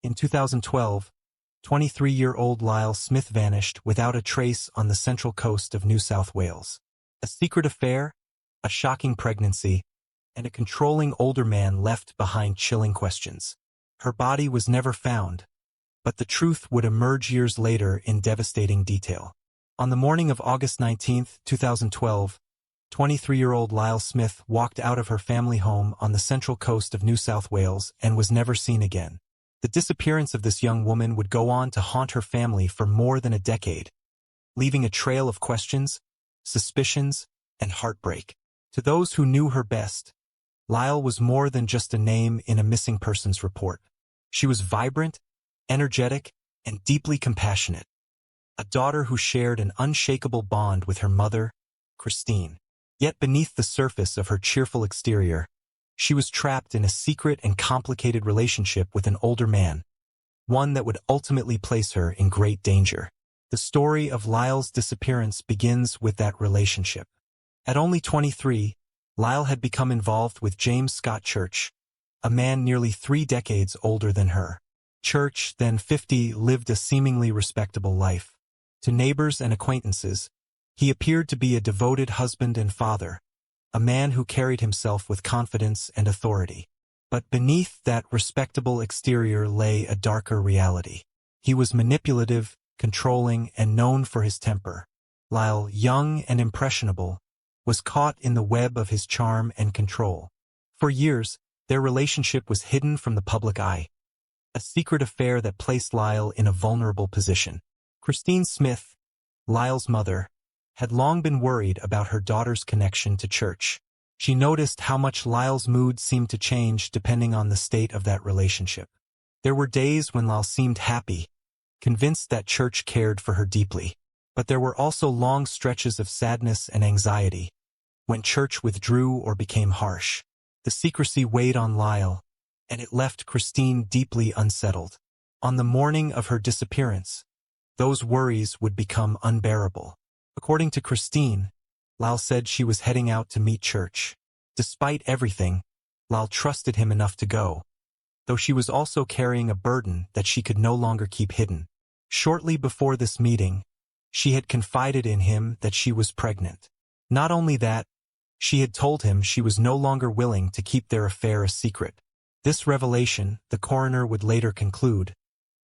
In 2012, 23-year-old Leisl Smith vanished without a trace on the central coast of New South Wales. A secret affair, a shocking pregnancy, and a controlling older man left behind chilling questions. Her body was never found, but the truth would emerge years later in devastating detail. On the morning of August 19, 2012, 23-year-old Leisl Smith walked out of her family home on the central coast of New South Wales and was never seen again. The disappearance of this young woman would go on to haunt her family for more than a decade, leaving a trail of questions, suspicions, and heartbreak. To those who knew her best, Leisl was more than just a name in a missing persons report. She was vibrant, energetic, and deeply compassionate. A daughter who shared an unshakable bond with her mother, Christine. Yet beneath the surface of her cheerful exterior, she was trapped in a secret and complicated relationship with an older man, one that would ultimately place her in great danger. The story of Leisl's disappearance begins with that relationship. At only 23, Leisl had become involved with James Scott Church, a man nearly 3 decades older than her. Church, then 50, lived a seemingly respectable life. To neighbors and acquaintances, he appeared to be a devoted husband and father, a man who carried himself with confidence and authority. But beneath that respectable exterior lay a darker reality. He was manipulative, controlling, and known for his temper. Leisl, young and impressionable, was caught in the web of his charm and control. For years, their relationship was hidden from the public eye, a secret affair that placed Leisl in a vulnerable position. Christine Smith, Leisl's mother, had long been worried about her daughter's connection to Church. She noticed how much Leisl's mood seemed to change depending on the state of that relationship. There were days when Leisl seemed happy, convinced that Church cared for her deeply. But there were also long stretches of sadness and anxiety, when Church withdrew or became harsh. The secrecy weighed on Leisl, and it left Christine deeply unsettled. On the morning of her disappearance, those worries would become unbearable. According to Christine, Leisl said she was heading out to meet Church. Despite everything, Leisl trusted him enough to go, though she was also carrying a burden that she could no longer keep hidden. Shortly before this meeting, she had confided in him that she was pregnant. Not only that, she had told him she was no longer willing to keep their affair a secret. This revelation, the coroner would later conclude,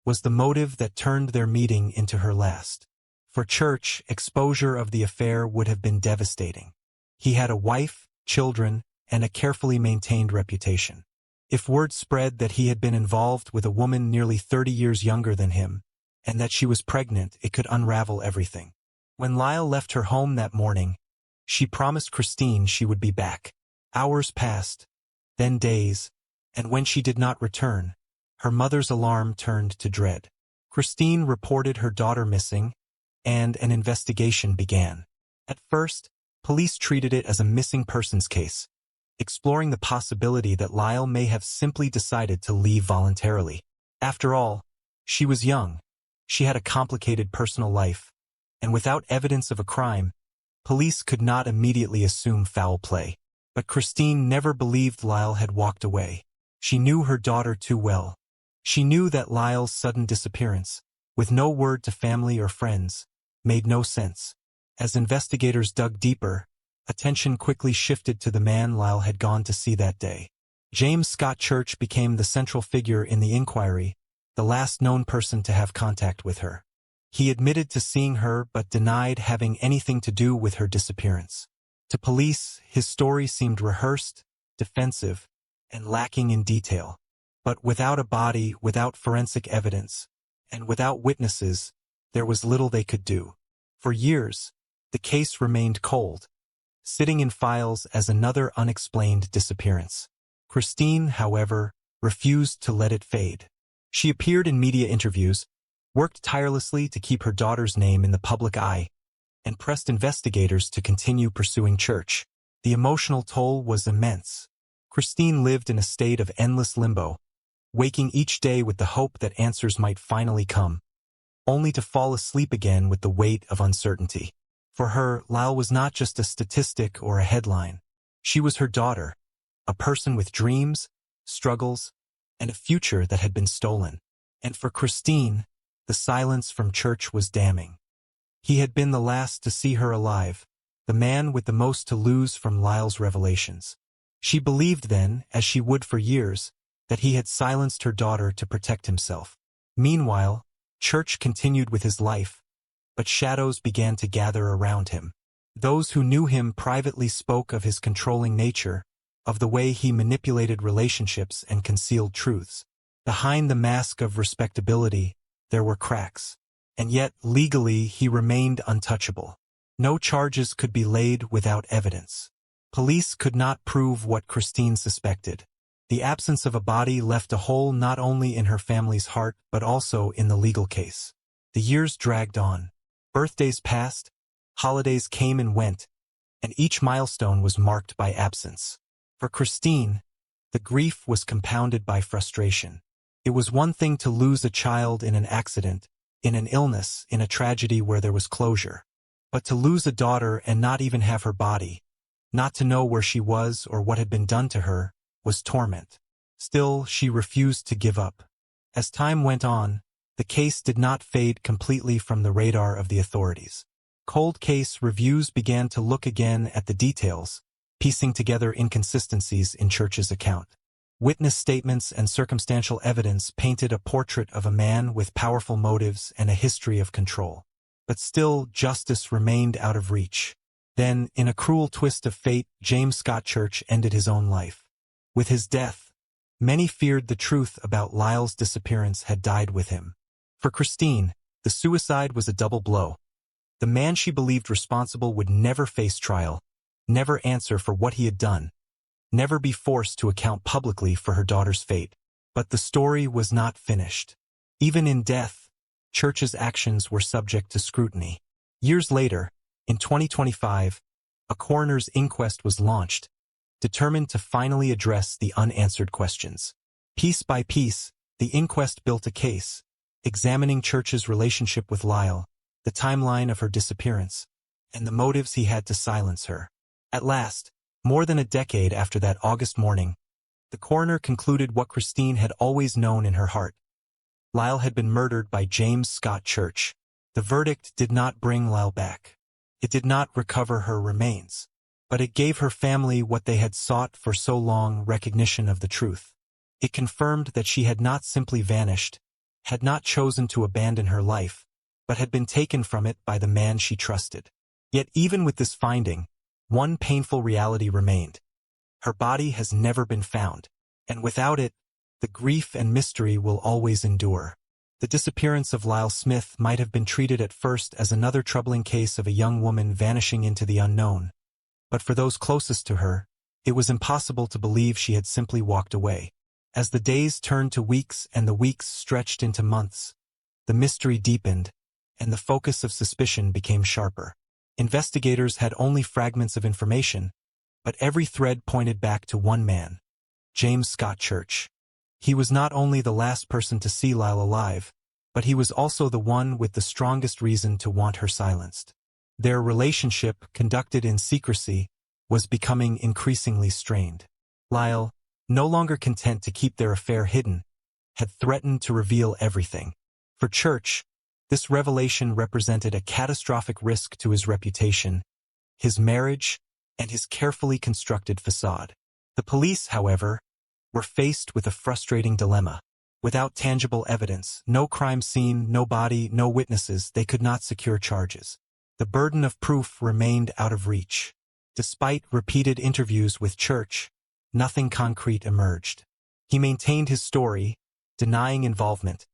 was the motive that turned their meeting into her last. For Church, exposure of the affair would have been devastating. He had a wife, children, and a carefully maintained reputation. If word spread that he had been involved with a woman nearly 30 years younger than him, and that she was pregnant, it could unravel everything. When Leisl left her home that morning, she promised Christine she would be back. Hours passed, then days, and when she did not return, her mother's alarm turned to dread. Christine reported her daughter missing, and an investigation began. At first, police treated it as a missing persons case, exploring the possibility that Leisl may have simply decided to leave voluntarily. After all, she was young. She had a complicated personal life, and without evidence of a crime, police could not immediately assume foul play. But Christine never believed Leisl had walked away. She knew her daughter too well. She knew that Leisl's sudden disappearance, with no word to family or friends, made no sense. As investigators dug deeper, attention quickly shifted to the man Leisl had gone to see that day. James Scott Church became the central figure in the inquiry, the last known person to have contact with her. He admitted to seeing her but denied having anything to do with her disappearance. To police, his story seemed rehearsed, defensive, and lacking in detail. But without a body, without forensic evidence, and without witnesses, there was little they could do. For years, the case remained cold, sitting in files as another unexplained disappearance. Christine, however, refused to let it fade. She appeared in media interviews, worked tirelessly to keep her daughter's name in the public eye, and pressed investigators to continue pursuing Church. The emotional toll was immense. Christine lived in a state of endless limbo, waking each day with the hope that answers might finally come, only to fall asleep again with the weight of uncertainty. For her, Leisl was not just a statistic or a headline. She was her daughter, a person with dreams, struggles, and a future that had been stolen. And for Christine, the silence from church was damning. He had been the last to see her alive, the man with the most to lose from Lesl's revelations. She believed then, as she would for years, that he had silenced her daughter to protect himself. Meanwhile, church continued with his life, but shadows began to gather around him. Those who knew him privately spoke of his controlling nature, of the way he manipulated relationships and concealed truths. Behind the mask of respectability, there were cracks. And yet, legally, he remained untouchable. No charges could be laid without evidence. Police could not prove what Christine suspected. The absence of a body left a hole not only in her family's heart but also in the legal case. The years dragged on. Birthdays passed, holidays came and went, and each milestone was marked by absence. For Christine, the grief was compounded by frustration. It was one thing to lose a child in an accident, in an illness, in a tragedy where there was closure. But to lose a daughter and not even have her body, not to know where she was or what had been done to her, was torment. Still, she refused to give up. As time went on, the case did not fade completely from the radar of the authorities. Cold case reviews began to look again at the details, piecing together inconsistencies in Church's account. Witness statements and circumstantial evidence painted a portrait of a man with powerful motives and a history of control. But still, justice remained out of reach. Then, in a cruel twist of fate, James Scott Church ended his own life. With his death, many feared the truth about Lesl's disappearance had died with him. For Christine, the suicide was a double blow. The man she believed responsible would never face trial, never answer for what he had done, never be forced to account publicly for her daughter's fate. But the story was not finished. Even in death, Church's actions were subject to scrutiny. Years later, in 2025, a coroner's inquest was launched, determined to finally address the unanswered questions. Piece by piece, the inquest built a case, examining Church's relationship with Leisl, the timeline of her disappearance, and the motives he had to silence her. At last, more than a decade after that August morning, the coroner concluded what Christine had always known in her heart. Leisl had been murdered by James Scott Church. The verdict did not bring Leisl back. It did not recover her remains. But it gave her family what they had sought for so long: recognition of the truth. It confirmed that she had not simply vanished, had not chosen to abandon her life, but had been taken from it by the man she trusted. Yet even with this finding, one painful reality remained. Her body has never been found, and without it, the grief and mystery will always endure. The disappearance of Leisl Smith might have been treated at first as another troubling case of a young woman vanishing into the unknown. But for those closest to her, it was impossible to believe she had simply walked away. As the days turned to weeks and the weeks stretched into months, the mystery deepened, and the focus of suspicion became sharper. Investigators had only fragments of information, but every thread pointed back to one man: James Scott Church. He was not only the last person to see Leisl alive, but he was also the one with the strongest reason to want her silenced. Their relationship, conducted in secrecy, was becoming increasingly strained. Leisl, no longer content to keep their affair hidden, had threatened to reveal everything. For Church, this revelation represented a catastrophic risk to his reputation, his marriage, and his carefully constructed facade. The police, however, were faced with a frustrating dilemma. Without tangible evidence, no crime scene, no body, no witnesses, they could not secure charges. The burden of proof remained out of reach. Despite repeated interviews with Church, nothing concrete emerged. He maintained his story, denying involvement,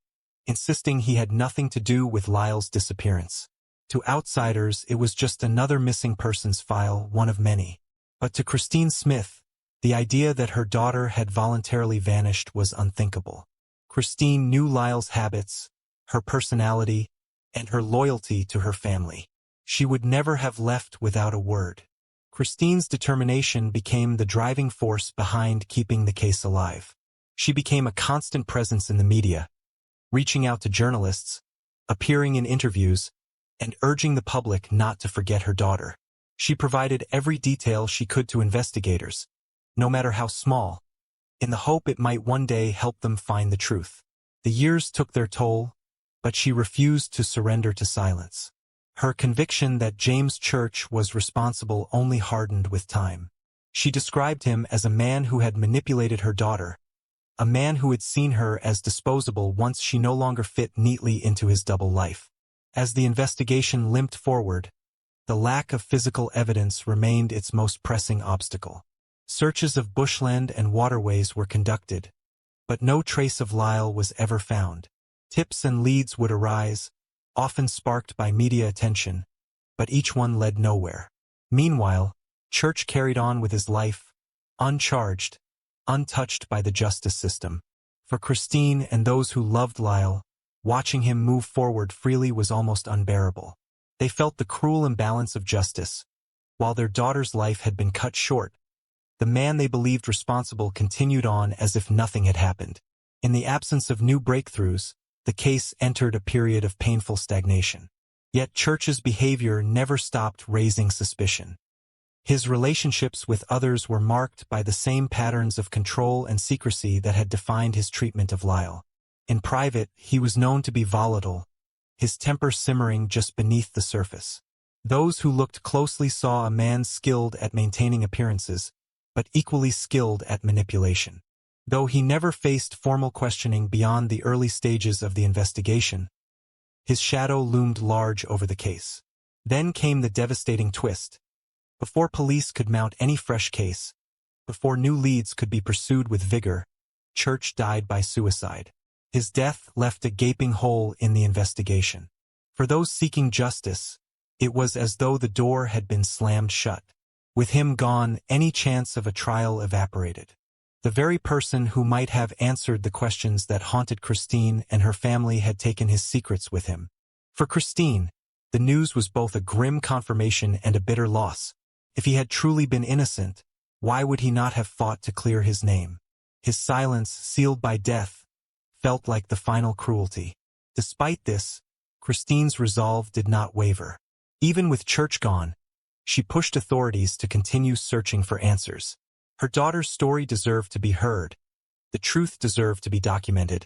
insisting he had nothing to do with Lesl's disappearance. To outsiders, it was just another missing persons file, one of many. But to Christine Smith, the idea that her daughter had voluntarily vanished was unthinkable. Christine knew Lesl's habits, her personality, and her loyalty to her family. She would never have left without a word. Christine's determination became the driving force behind keeping the case alive. She became a constant presence in the media, reaching out to journalists, appearing in interviews, and urging the public not to forget her daughter. She provided every detail she could to investigators, no matter how small, in the hope it might one day help them find the truth. The years took their toll, but she refused to surrender to silence. Her conviction that James Church was responsible only hardened with time. She described him as a man who had manipulated her daughter, a man who had seen her as disposable once she no longer fit neatly into his double life. As the investigation limped forward, the lack of physical evidence remained its most pressing obstacle. Searches of bushland and waterways were conducted, but no trace of Leisl was ever found. Tips and leads would arise, often sparked by media attention, but each one led nowhere. Meanwhile, Church carried on with his life, uncharged, untouched by the justice system. For Christine and those who loved Leisl, watching him move forward freely was almost unbearable. They felt the cruel imbalance of justice. While their daughter's life had been cut short, the man they believed responsible continued on as if nothing had happened. In the absence of new breakthroughs, the case entered a period of painful stagnation. Yet Church's behavior never stopped raising suspicion. His relationships with others were marked by the same patterns of control and secrecy that had defined his treatment of Leisl. In private, he was known to be volatile, his temper simmering just beneath the surface. Those who looked closely saw a man skilled at maintaining appearances, but equally skilled at manipulation. Though he never faced formal questioning beyond the early stages of the investigation, his shadow loomed large over the case. Then came the devastating twist. Before police could mount any fresh case, before new leads could be pursued with vigor, Church died by suicide. His death left a gaping hole in the investigation. For those seeking justice, it was as though the door had been slammed shut. With him gone, any chance of a trial evaporated. The very person who might have answered the questions that haunted Christine and her family had taken his secrets with him. For Christine, the news was both a grim confirmation and a bitter loss. If he had truly been innocent, why would he not have fought to clear his name? His silence, sealed by death, felt like the final cruelty. Despite this, Christine's resolve did not waver. Even with Church gone, she pushed authorities to continue searching for answers. Her daughter's story deserved to be heard, the truth deserved to be documented,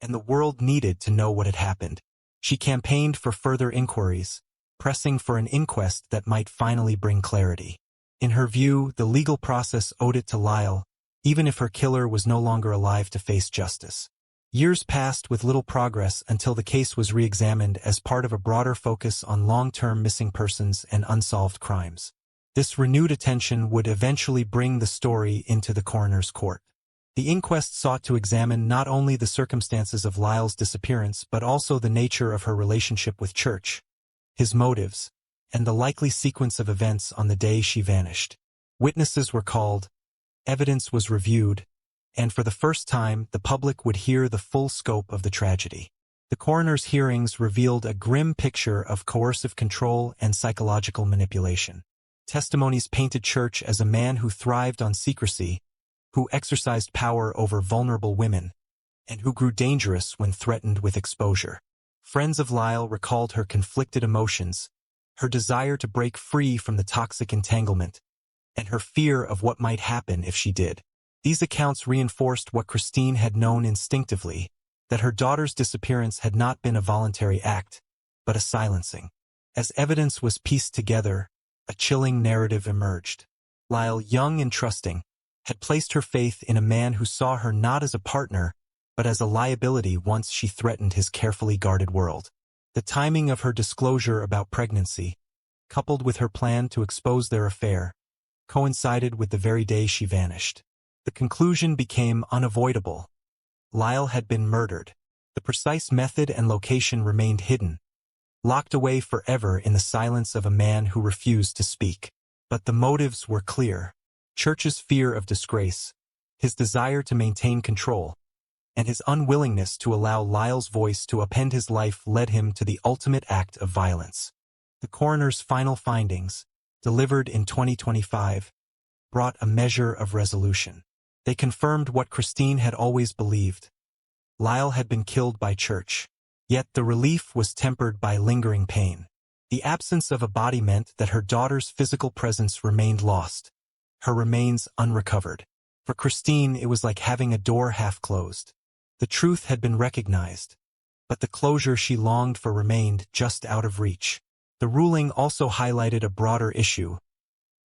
and the world needed to know what had happened. She campaigned for further inquiries, pressing for an inquest that might finally bring clarity. In her view, the legal process owed it to Leisl, even if her killer was no longer alive to face justice. Years passed with little progress until the case was re-examined as part of a broader focus on long-term missing persons and unsolved crimes. This renewed attention would eventually bring the story into the coroner's court. The inquest sought to examine not only the circumstances of Leil's disappearance but also the nature of her relationship with Church, his motives, and the likely sequence of events on the day she vanished. Witnesses were called, evidence was reviewed, and for the first time the public would hear the full scope of the tragedy. The coroner's hearings revealed a grim picture of coercive control and psychological manipulation. Testimonies painted Church as a man who thrived on secrecy, who exercised power over vulnerable women, and who grew dangerous when threatened with exposure. Friends of Leisl recalled her conflicted emotions, her desire to break free from the toxic entanglement, and her fear of what might happen if she did. These accounts reinforced what Christine had known instinctively, that her daughter's disappearance had not been a voluntary act, but a silencing. As evidence was pieced together, a chilling narrative emerged. Leisl, young and trusting, had placed her faith in a man who saw her not as a partner, but as a liability once she threatened his carefully guarded world. The timing of her disclosure about pregnancy, coupled with her plan to expose their affair, coincided with the very day she vanished. The conclusion became unavoidable. Leisl had been murdered. The precise method and location remained hidden, locked away forever in the silence of a man who refused to speak. But the motives were clear. Church's fear of disgrace, his desire to maintain control, and his unwillingness to allow Leil's voice to upend his life led him to the ultimate act of violence. The coroner's final findings, delivered in 2025, brought a measure of resolution. They confirmed what Christine had always believed. Leisl had been killed by Church. Yet the relief was tempered by lingering pain. The absence of a body meant that her daughter's physical presence remained lost, her remains unrecovered. For Christine, it was like having a door half closed. The truth had been recognized, but the closure she longed for remained just out of reach. The ruling also highlighted a broader issue: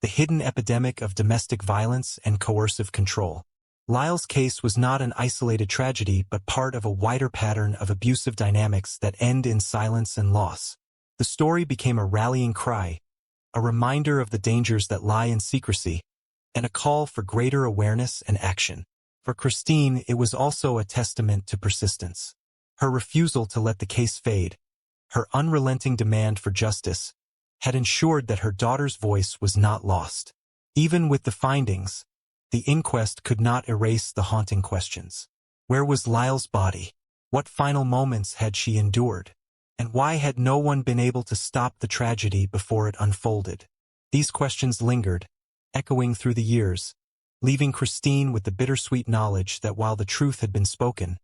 the hidden epidemic of domestic violence and coercive control. Lesl's case was not an isolated tragedy but part of a wider pattern of abusive dynamics that end in silence and loss. The story became a rallying cry, a reminder of the dangers that lie in secrecy, and a call for greater awareness and action. For Christine, it was also a testament to persistence. Her refusal to let the case fade, her unrelenting demand for justice, had ensured that her daughter's voice was not lost. Even with the findings, the inquest could not erase the haunting questions. Where was Lesl's body? What final moments had she endured? And why had no one been able to stop the tragedy before it unfolded? These questions lingered, echoing through the years, leaving Christine with the bittersweet knowledge that while the truth had been spoken,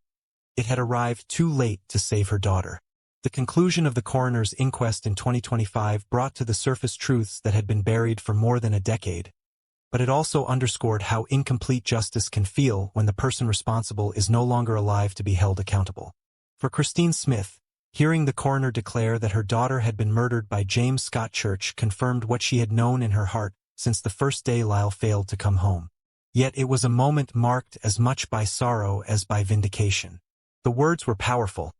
it had arrived too late to save her daughter. The conclusion of the coroner's inquest in 2025 brought to the surface truths that had been buried for more than a decade, but it also underscored how incomplete justice can feel when the person responsible is no longer alive to be held accountable. For Christine Smith, hearing the coroner declare that her daughter had been murdered by James Scott Church confirmed what she had known in her heart since the first day Leisl failed to come home. Yet it was a moment marked as much by sorrow as by vindication. The words were powerful,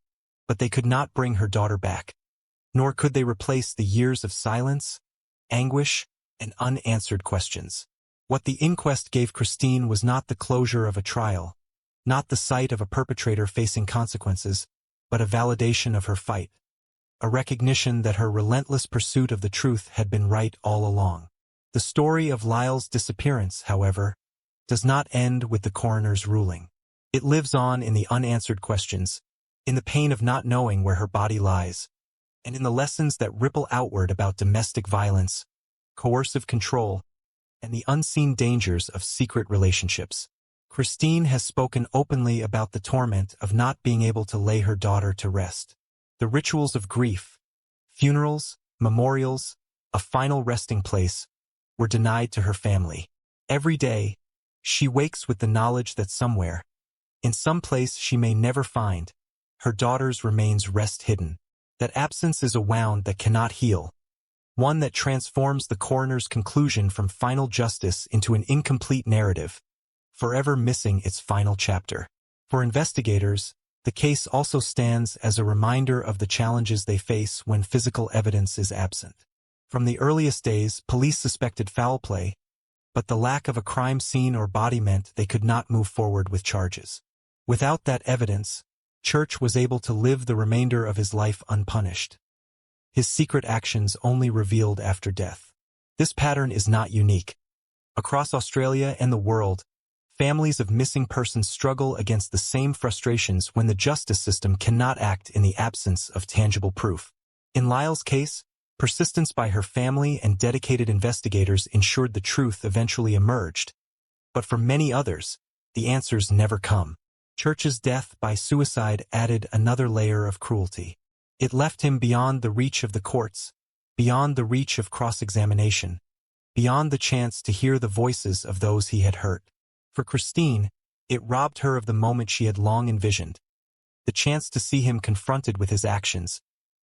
but they could not bring her daughter back, nor could they replace the years of silence, anguish, and unanswered questions. What the inquest gave Christine was not the closure of a trial, not the sight of a perpetrator facing consequences, but a validation of her fight, a recognition that her relentless pursuit of the truth had been right all along. The story of Lesl's disappearance, however, does not end with the coroner's ruling. It lives on in the unanswered questions, in the pain of not knowing where her body lies, and in the lessons that ripple outward about domestic violence, coercive control, and the unseen dangers of secret relationships. Christine has spoken openly about the torment of not being able to lay her daughter to rest. The rituals of grief, funerals, memorials, a final resting place, were denied to her family. Every day, she wakes with the knowledge that somewhere, in some place she may never find, her daughter's remains rest hidden. That absence is a wound that cannot heal, one that transforms the coroner's conclusion from final justice into an incomplete narrative, forever missing its final chapter. For investigators, the case also stands as a reminder of the challenges they face when physical evidence is absent. From the earliest days, police suspected foul play, but the lack of a crime scene or body meant they could not move forward with charges. Without that evidence, Church was able to live the remainder of his life unpunished, his secret actions only revealed after death. This pattern is not unique. Across Australia and the world, families of missing persons struggle against the same frustrations when the justice system cannot act in the absence of tangible proof. In Lesl's case, persistence by her family and dedicated investigators ensured the truth eventually emerged. But for many others, the answers never come. Church's death by suicide added another layer of cruelty. It left him beyond the reach of the courts, beyond the reach of cross-examination, beyond the chance to hear the voices of those he had hurt. For Christine, it robbed her of the moment she had long envisioned, the chance to see him confronted with his actions,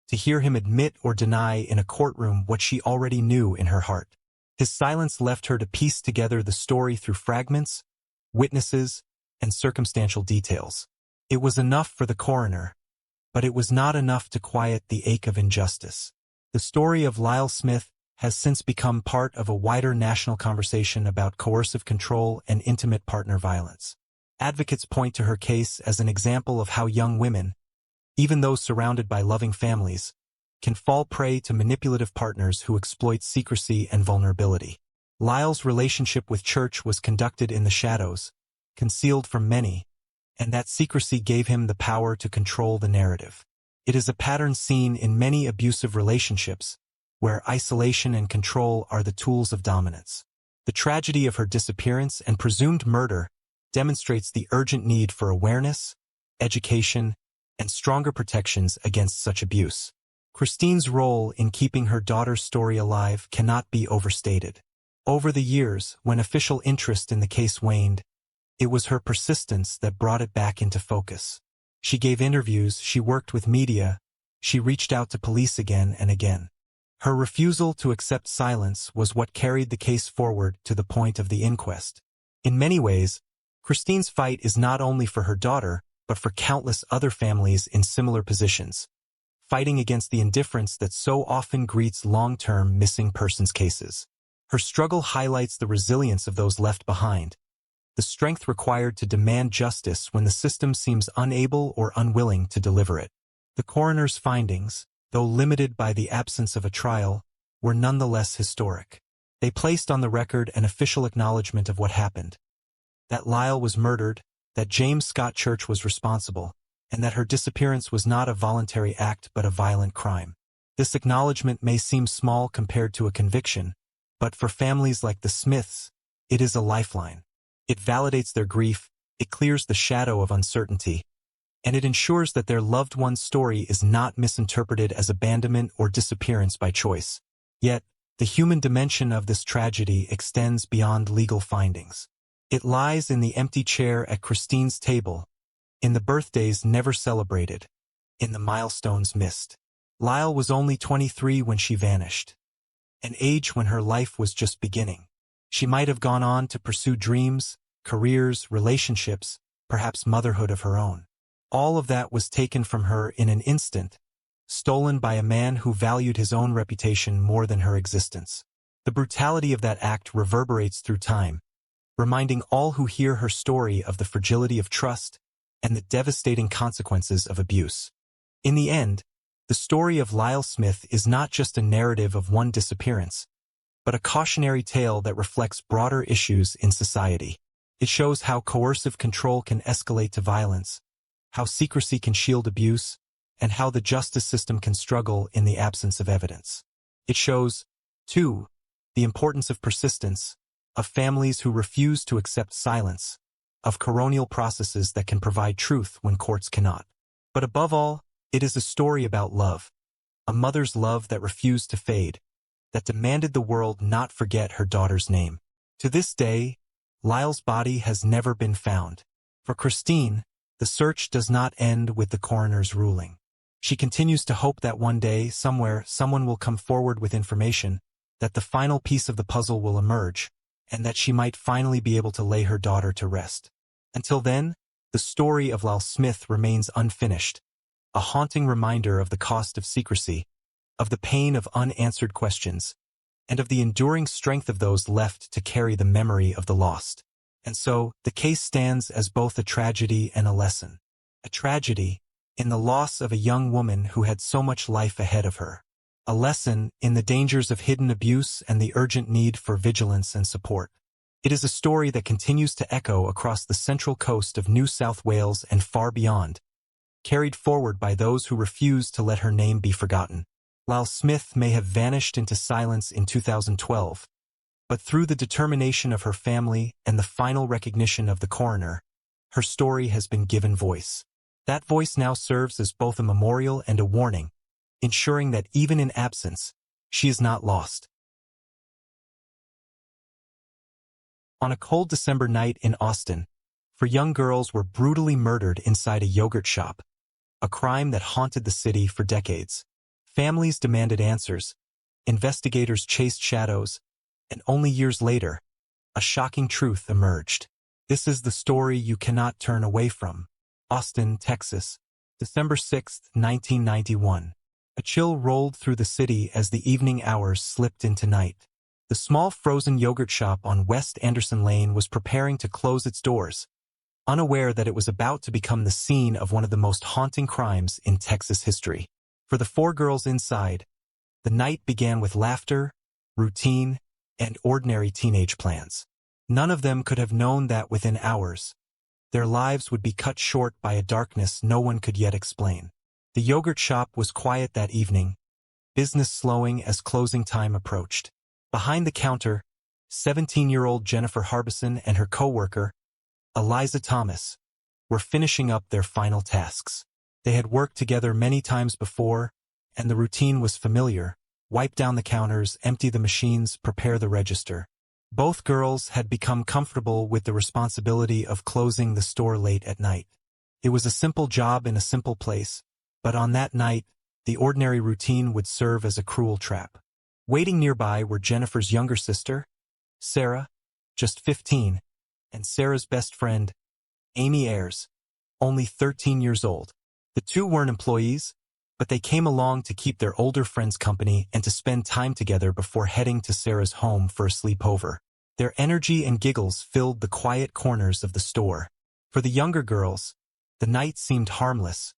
to hear him admit or deny in a courtroom what she already knew in her heart. His silence left her to piece together the story through fragments, witnesses, and circumstantial details. It was enough for the coroner, but it was not enough to quiet the ache of injustice. The story of Leisl Smith has since become part of a wider national conversation about coercive control and intimate partner violence. Advocates point to her case as an example of how young women, even those surrounded by loving families, can fall prey to manipulative partners who exploit secrecy and vulnerability. Lesl's relationship with Church was conducted in the shadows, concealed from many, and that secrecy gave him the power to control the narrative. It is a pattern seen in many abusive relationships, where isolation and control are the tools of dominance. The tragedy of her disappearance and presumed murder demonstrates the urgent need for awareness, education, and stronger protections against such abuse. Christine's role in keeping her daughter's story alive cannot be overstated. Over the years, when official interest in the case waned, It was her persistence that brought it back into focus. She gave interviews, she worked with media, she reached out to police again and again. Her refusal to accept silence was what carried the case forward to the point of the inquest. In many ways, Christine's fight is not only for her daughter, but for countless other families in similar positions, fighting against the indifference that so often greets long-term missing persons cases. Her struggle highlights the resilience of those left behind, the strength required to demand justice when the system seems unable or unwilling to deliver it. The coroner's findings, though limited by the absence of a trial, were nonetheless historic. They placed on the record an official acknowledgement of what happened: that Leisl was murdered, that James Scott Church was responsible, and that her disappearance was not a voluntary act but a violent crime. This acknowledgement may seem small compared to a conviction, but for families like the Smiths, it is a lifeline. It validates their grief, it clears the shadow of uncertainty, and it ensures that their loved one's story is not misinterpreted as abandonment or disappearance by choice. Yet, the human dimension of this tragedy extends beyond legal findings. It lies in the empty chair at Christine's table, in the birthdays never celebrated, in the milestones missed. Leisl was only 23 when she vanished, an age when her life was just beginning. She might have gone on to pursue dreams, careers, relationships, perhaps motherhood of her own. All of that was taken from her in an instant, stolen by a man who valued his own reputation more than her existence. The brutality of that act reverberates through time, reminding all who hear her story of the fragility of trust and the devastating consequences of abuse. In the end, the story of Leisl Smith is not just a narrative of one disappearance, but a cautionary tale that reflects broader issues in society. It shows how coercive control can escalate to violence, how secrecy can shield abuse, and how the justice system can struggle in the absence of evidence. It shows, too, the importance of persistence, of families who refuse to accept silence, of coronial processes that can provide truth when courts cannot. But above all, it is a story about love, a mother's love that refused to fade, that demanded the world not forget her daughter's name. To this day, Leisl's body has never been found. For Christine, the search does not end with the coroner's ruling. She continues to hope that one day, somewhere, someone will come forward with information, that the final piece of the puzzle will emerge, and that she might finally be able to lay her daughter to rest. Until then, the story of Leisl Smith remains unfinished, a haunting reminder of the cost of secrecy, of the pain of unanswered questions, and of the enduring strength of those left to carry the memory of the lost. And so, the case stands as both a tragedy and a lesson. A tragedy, in the loss of a young woman who had so much life ahead of her. A lesson, in the dangers of hidden abuse and the urgent need for vigilance and support. It is a story that continues to echo across the central coast of New South Wales and far beyond, carried forward by those who refuse to let her name be forgotten. Leisl Smith may have vanished into silence in 2012, but through the determination of her family and the final recognition of the coroner, her story has been given voice. That voice now serves as both a memorial and a warning, ensuring that even in absence, she is not lost. On a cold December night in Austin, 4 young girls were brutally murdered inside a yogurt shop, a crime that haunted the city for decades. Families demanded answers, investigators chased shadows, and only years later, a shocking truth emerged. This is the story you cannot turn away from. Austin, Texas, December 6, 1991. A chill rolled through the city as the evening hours slipped into night. The small frozen yogurt shop on West Anderson Lane was preparing to close its doors, unaware that it was about to become the scene of one of the most haunting crimes in Texas history. For the 4 girls inside, the night began with laughter, routine, and ordinary teenage plans. None of them could have known that within hours, their lives would be cut short by a darkness no one could yet explain. The yogurt shop was quiet that evening, business slowing as closing time approached. Behind the counter, 17-year-old Jennifer Harbison and her co-worker, Eliza Thomas, were finishing up their final tasks. They had worked together many times before, and the routine was familiar: wipe down the counters, empty the machines, prepare the register. Both girls had become comfortable with the responsibility of closing the store late at night. It was a simple job in a simple place, but on that night, the ordinary routine would serve as a cruel trap. Waiting nearby were Jennifer's younger sister, Sarah, just 15, and Sarah's best friend, Amy Ayres, only 13 years old. The two weren't employees, but they came along to keep their older friends company and to spend time together before heading to Sarah's home for a sleepover. Their energy and giggles filled the quiet corners of the store. For the younger girls, the night seemed harmless,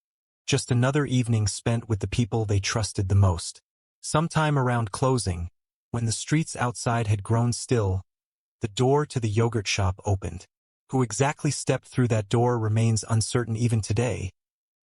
just another evening spent with the people they trusted the most. Sometime around closing, when the streets outside had grown still, the door to the yogurt shop opened. Who exactly stepped through that door remains uncertain even today,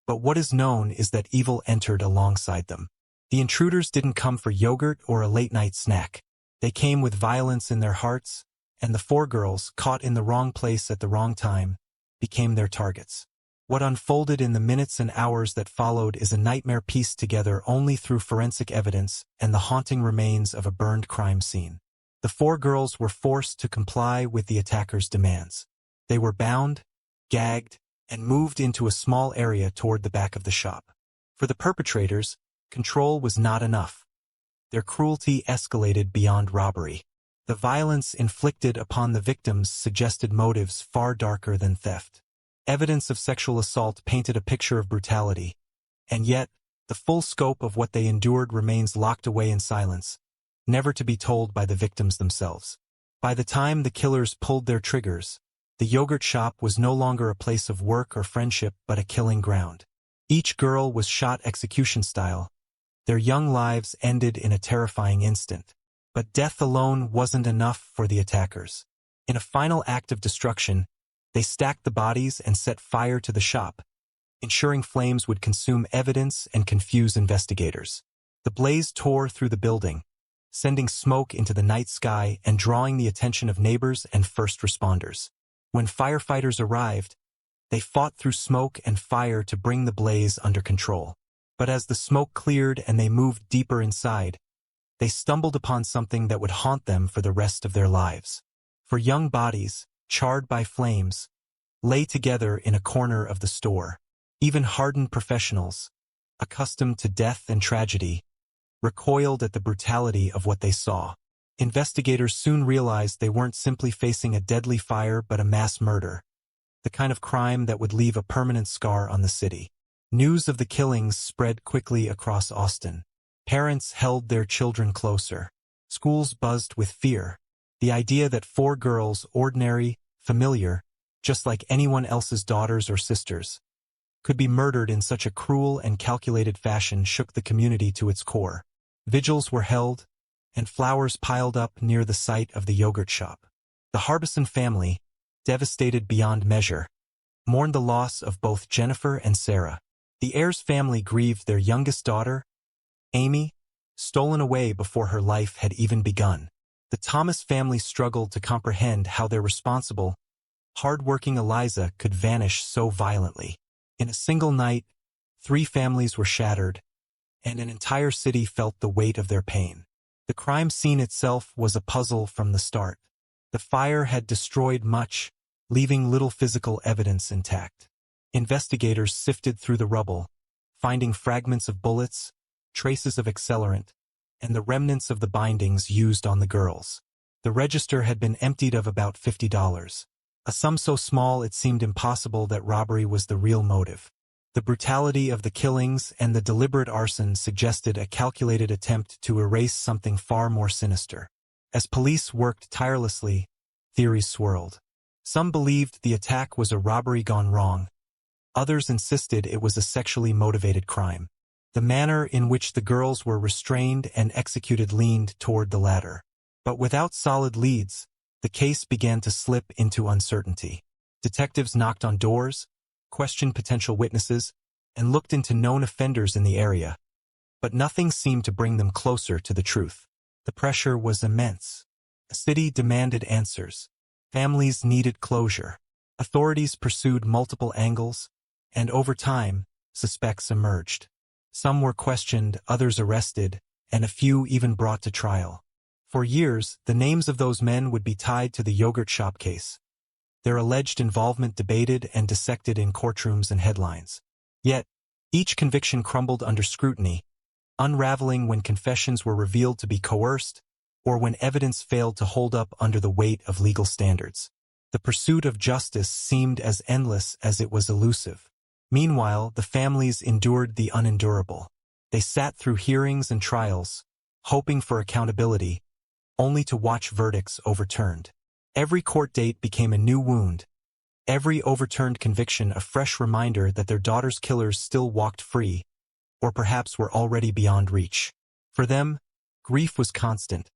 but what is known is that evil entered alongside them. The intruders didn't come for yogurt or a late-night snack. They came with violence in their hearts, and the four girls, caught in the wrong place at the wrong time, became their targets. What unfolded in the minutes and hours that followed is a nightmare pieced together only through forensic evidence and the haunting remains of a burned crime scene. The four girls were forced to comply with the attackers' demands. They were bound, gagged, and moved into a small area toward the back of the shop. For the perpetrators, control was not enough. Their cruelty escalated beyond robbery. The violence inflicted upon the victims suggested motives far darker than theft. Evidence of sexual assault painted a picture of brutality, and yet, the full scope of what they endured remains locked away in silence, never to be told by the victims themselves. By the time the killers pulled their triggers, the yogurt shop was no longer a place of work or friendship but a killing ground. Each girl was shot execution style. Their young lives ended in a terrifying instant. But death alone wasn't enough for the attackers. In a final act of destruction, they stacked the bodies and set fire to the shop, ensuring flames would consume evidence and confuse investigators. The blaze tore through the building, sending smoke into the night sky and drawing the attention of neighbors and first responders. When firefighters arrived, they fought through smoke and fire to bring the blaze under control. But as the smoke cleared and they moved deeper inside, they stumbled upon something that would haunt them for the rest of their lives. For young bodies, charred by flames, lay together in a corner of the store. Even hardened professionals, accustomed to death and tragedy, recoiled at the brutality of what they saw. Investigators soon realized they weren't simply facing a deadly fire but a mass murder, the kind of crime that would leave a permanent scar on the city. News of the killings spread quickly across Austin. Parents held their children closer. Schools buzzed with fear. The idea that four girls, ordinary, familiar, just like anyone else's daughters or sisters, could be murdered in such a cruel and calculated fashion shook the community to its core. Vigils were held, and flowers piled up near the site of the yogurt shop. The Harbison family, devastated beyond measure, mourned the loss of both Jennifer and Sarah. The Ayres family grieved their youngest daughter, Amy, stolen away before her life had even begun. The Thomas family struggled to comprehend how their responsible, hard-working Eliza could vanish so violently. In a single night, 3 families were shattered, and an entire city felt the weight of their pain. The crime scene itself was a puzzle from the start. The fire had destroyed much, leaving little physical evidence intact. Investigators sifted through the rubble, finding fragments of bullets, traces of accelerant, and the remnants of the bindings used on the girls. The register had been emptied of about $50, a sum so small it seemed impossible that robbery was the real motive. The brutality of the killings and the deliberate arson suggested a calculated attempt to erase something far more sinister. As police worked tirelessly, theories swirled. Some believed the attack was a robbery gone wrong. Others insisted it was a sexually motivated crime. The manner in which the girls were restrained and executed leaned toward the latter. But without solid leads, the case began to slip into uncertainty. Detectives knocked on doors, questioned potential witnesses, and looked into known offenders in the area. But nothing seemed to bring them closer to the truth. The pressure was immense. The city demanded answers. Families needed closure. Authorities pursued multiple angles, and over time, suspects emerged. Some were questioned, others arrested, and a few even brought to trial. For years, the names of those men would be tied to the yogurt shop case, their alleged involvement debated and dissected in courtrooms and headlines. Yet, each conviction crumbled under scrutiny, unraveling when confessions were revealed to be coerced or when evidence failed to hold up under the weight of legal standards. The pursuit of justice seemed as endless as it was elusive. Meanwhile, the families endured the unendurable. They sat through hearings and trials, hoping for accountability, only to watch verdicts overturned. Every court date became a new wound, every overturned conviction a fresh reminder that their daughter's killers still walked free, or perhaps were already beyond reach. For them, grief was constant,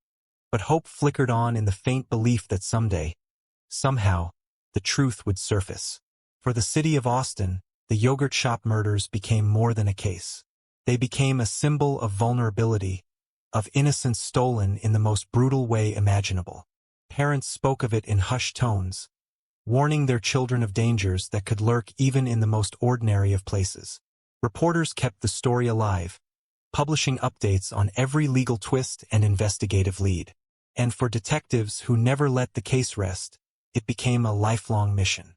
but hope flickered on in the faint belief that someday, somehow, the truth would surface. For the city of Austin, the yogurt shop murders became more than a case. They became a symbol of vulnerability, of innocence stolen in the most brutal way imaginable. Parents spoke of it in hushed tones, warning their children of dangers that could lurk even in the most ordinary of places. Reporters kept the story alive, publishing updates on every legal twist and investigative lead. And for detectives who never let the case rest, it became a lifelong mission.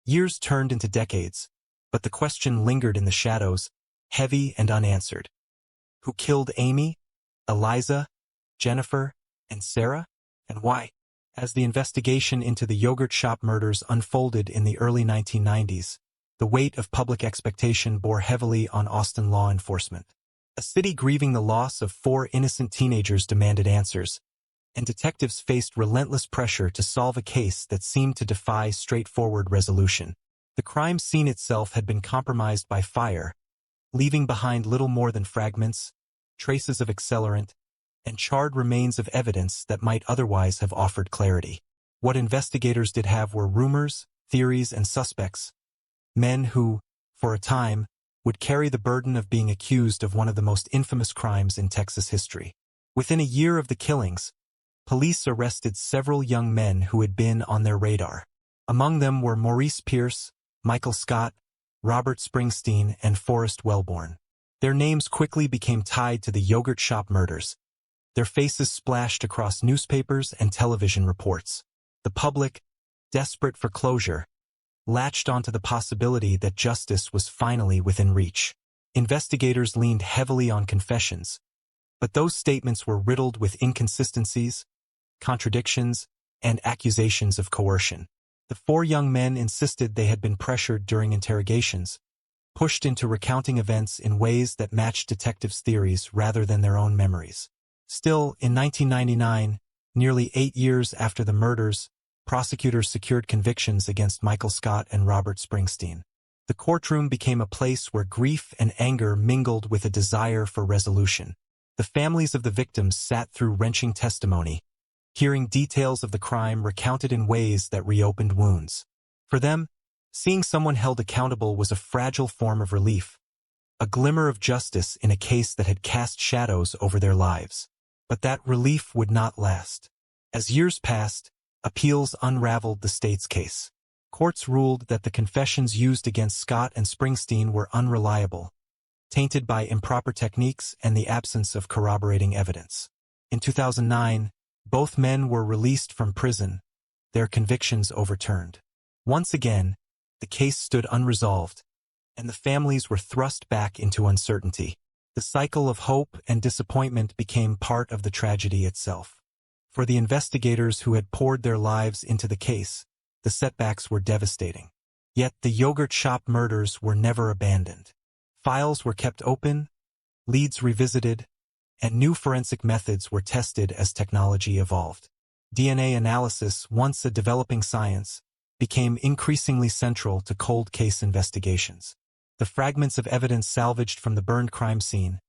Years turned into decades, but the question lingered in the shadows, heavy and unanswered. Who killed Amy, Eliza, Jennifer, and Sarah? And why? As the investigation into the yogurt shop murders unfolded in the early 1990s, the weight of public expectation bore heavily on Austin law enforcement. A city grieving the loss of 4 innocent teenagers demanded answers, and detectives faced relentless pressure to solve a case that seemed to defy straightforward resolution. The crime scene itself had been compromised by fire, leaving behind little more than fragments, traces of accelerant, and charred remains of evidence that might otherwise have offered clarity. What investigators did have were rumors, theories, and suspects, men who, for a time, would carry the burden of being accused of one of the most infamous crimes in Texas history. Within a year of the killings, police arrested several young men who had been on their radar. Among them were Maurice Pierce, Michael Scott, Robert Springsteen, and Forrest Wellborn. Their names quickly became tied to the yogurt shop murders. Their faces splashed across newspapers and television reports. The public, desperate for closure, latched onto the possibility that justice was finally within reach. Investigators leaned heavily on confessions, but those statements were riddled with inconsistencies, contradictions, and accusations of coercion. The 4 young men insisted they had been pressured during interrogations, pushed into recounting events in ways that matched detectives' theories rather than their own memories. Still, in 1999, nearly 8 years after the murders, prosecutors secured convictions against Michael Scott and Robert Springsteen. The courtroom became a place where grief and anger mingled with a desire for resolution. The families of the victims sat through wrenching testimony, hearing details of the crime recounted in ways that reopened wounds. For them, seeing someone held accountable was a fragile form of relief, a glimmer of justice in a case that had cast shadows over their lives. But that relief would not last. As years passed, appeals unraveled the state's case. Courts ruled that the confessions used against Scott and Springsteen were unreliable, tainted by improper techniques and the absence of corroborating evidence. In 2009, both men were released from prison, their convictions overturned. Once again, the case stood unresolved, and the families were thrust back into uncertainty. The cycle of hope and disappointment became part of the tragedy itself. For the investigators who had poured their lives into the case, the setbacks were devastating. Yet the yogurt shop murders were never abandoned. Files were kept open, leads revisited, and new forensic methods were tested as technology evolved. DNA analysis, once a developing science, became increasingly central to cold case investigations. The fragments of evidence salvaged from the burned crime scene,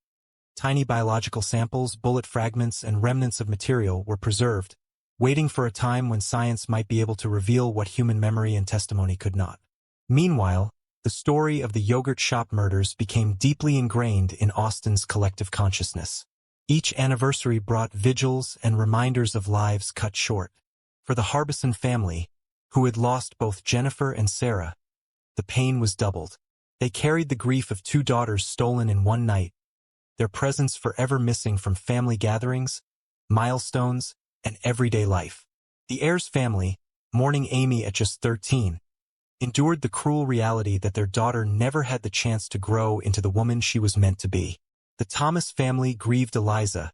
tiny biological samples, bullet fragments, and remnants of material were preserved, waiting for a time when science might be able to reveal what human memory and testimony could not. Meanwhile, the story of the yogurt shop murders became deeply ingrained in Austin's collective consciousness. Each anniversary brought vigils and reminders of lives cut short. For the Harbison family, who had lost both Jennifer and Sarah, the pain was doubled. They carried the grief of 2 daughters stolen in one night, their presence forever missing from family gatherings, milestones, and everyday life. The Ayers family, mourning Amy at just 13, endured the cruel reality that their daughter never had the chance to grow into the woman she was meant to be. The Thomas family grieved Eliza,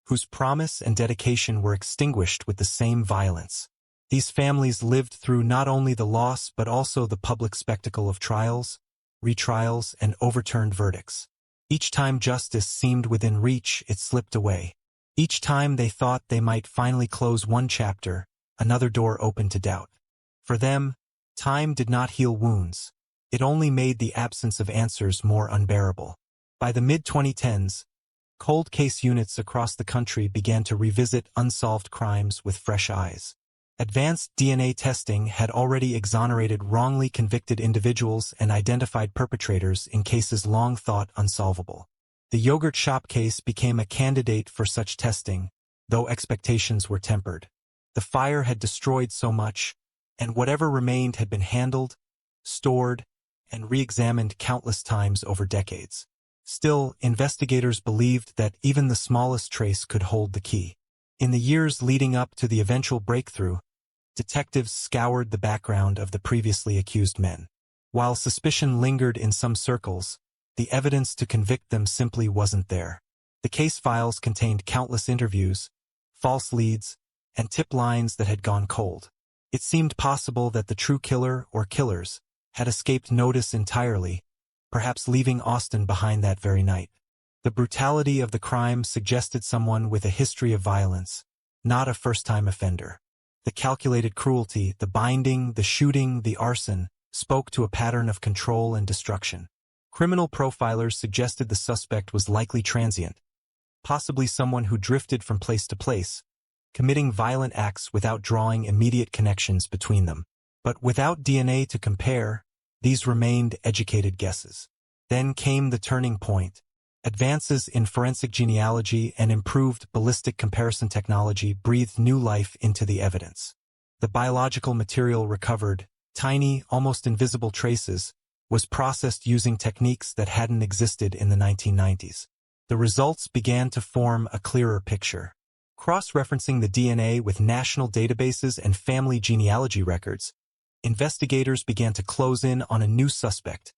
whose promise and dedication were extinguished with the same violence. These families lived through not only the loss but also the public spectacle of trials, retrials, and overturned verdicts. Each time justice seemed within reach, it slipped away. Each time they thought they might finally close one chapter, another door opened to doubt. For them, time did not heal wounds. It only made the absence of answers more unbearable. By the mid-2010s, cold case units across the country began to revisit unsolved crimes with fresh eyes. Advanced DNA testing had already exonerated wrongly convicted individuals and identified perpetrators in cases long thought unsolvable. The yogurt shop case became a candidate for such testing, though expectations were tempered. The fire had destroyed so much, and whatever remained had been handled, stored, and re-examined countless times over decades. Still, investigators believed that even the smallest trace could hold the key. In the years leading up to the eventual breakthrough, detectives scoured the background of the previously accused men. While suspicion lingered in some circles, the evidence to convict them simply wasn't there. The case files contained countless interviews, false leads, and tip lines that had gone cold. It seemed possible that the true killer or killers had escaped notice entirely, perhaps leaving Austin behind that very night. The brutality of the crime suggested someone with a history of violence, not a first-time offender. The calculated cruelty, the binding, the shooting, the arson, spoke to a pattern of control and destruction. Criminal profilers suggested the suspect was likely transient, possibly someone who drifted from place to place, committing violent acts without drawing immediate connections between them. But without DNA to compare, these remained educated guesses. Then came the turning point. Advances in forensic genealogy and improved ballistic comparison technology breathed new life into the evidence. The biological material recovered, tiny, almost invisible traces, was processed using techniques that hadn't existed in the 1990s. The results began to form a clearer picture. Cross-referencing the DNA with national databases and family genealogy records, investigators began to close in on a new suspect,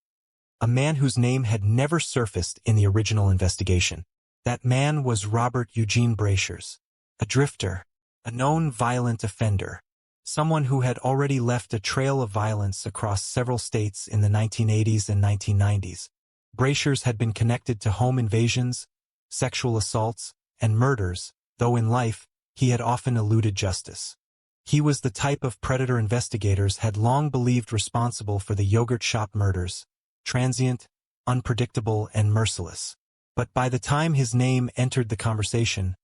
a man whose name had never surfaced in the original investigation. That man was Robert Eugene Brasher's, a drifter, a known violent offender, someone who had already left a trail of violence across several states in the 1980s and 1990s. Brasher's had been connected to home invasions, sexual assaults, and murders, though in life, he had often eluded justice. He was the type of predator investigators had long believed responsible for the yogurt shop murders, transient, unpredictable, and merciless. But by the time his name entered the conversation,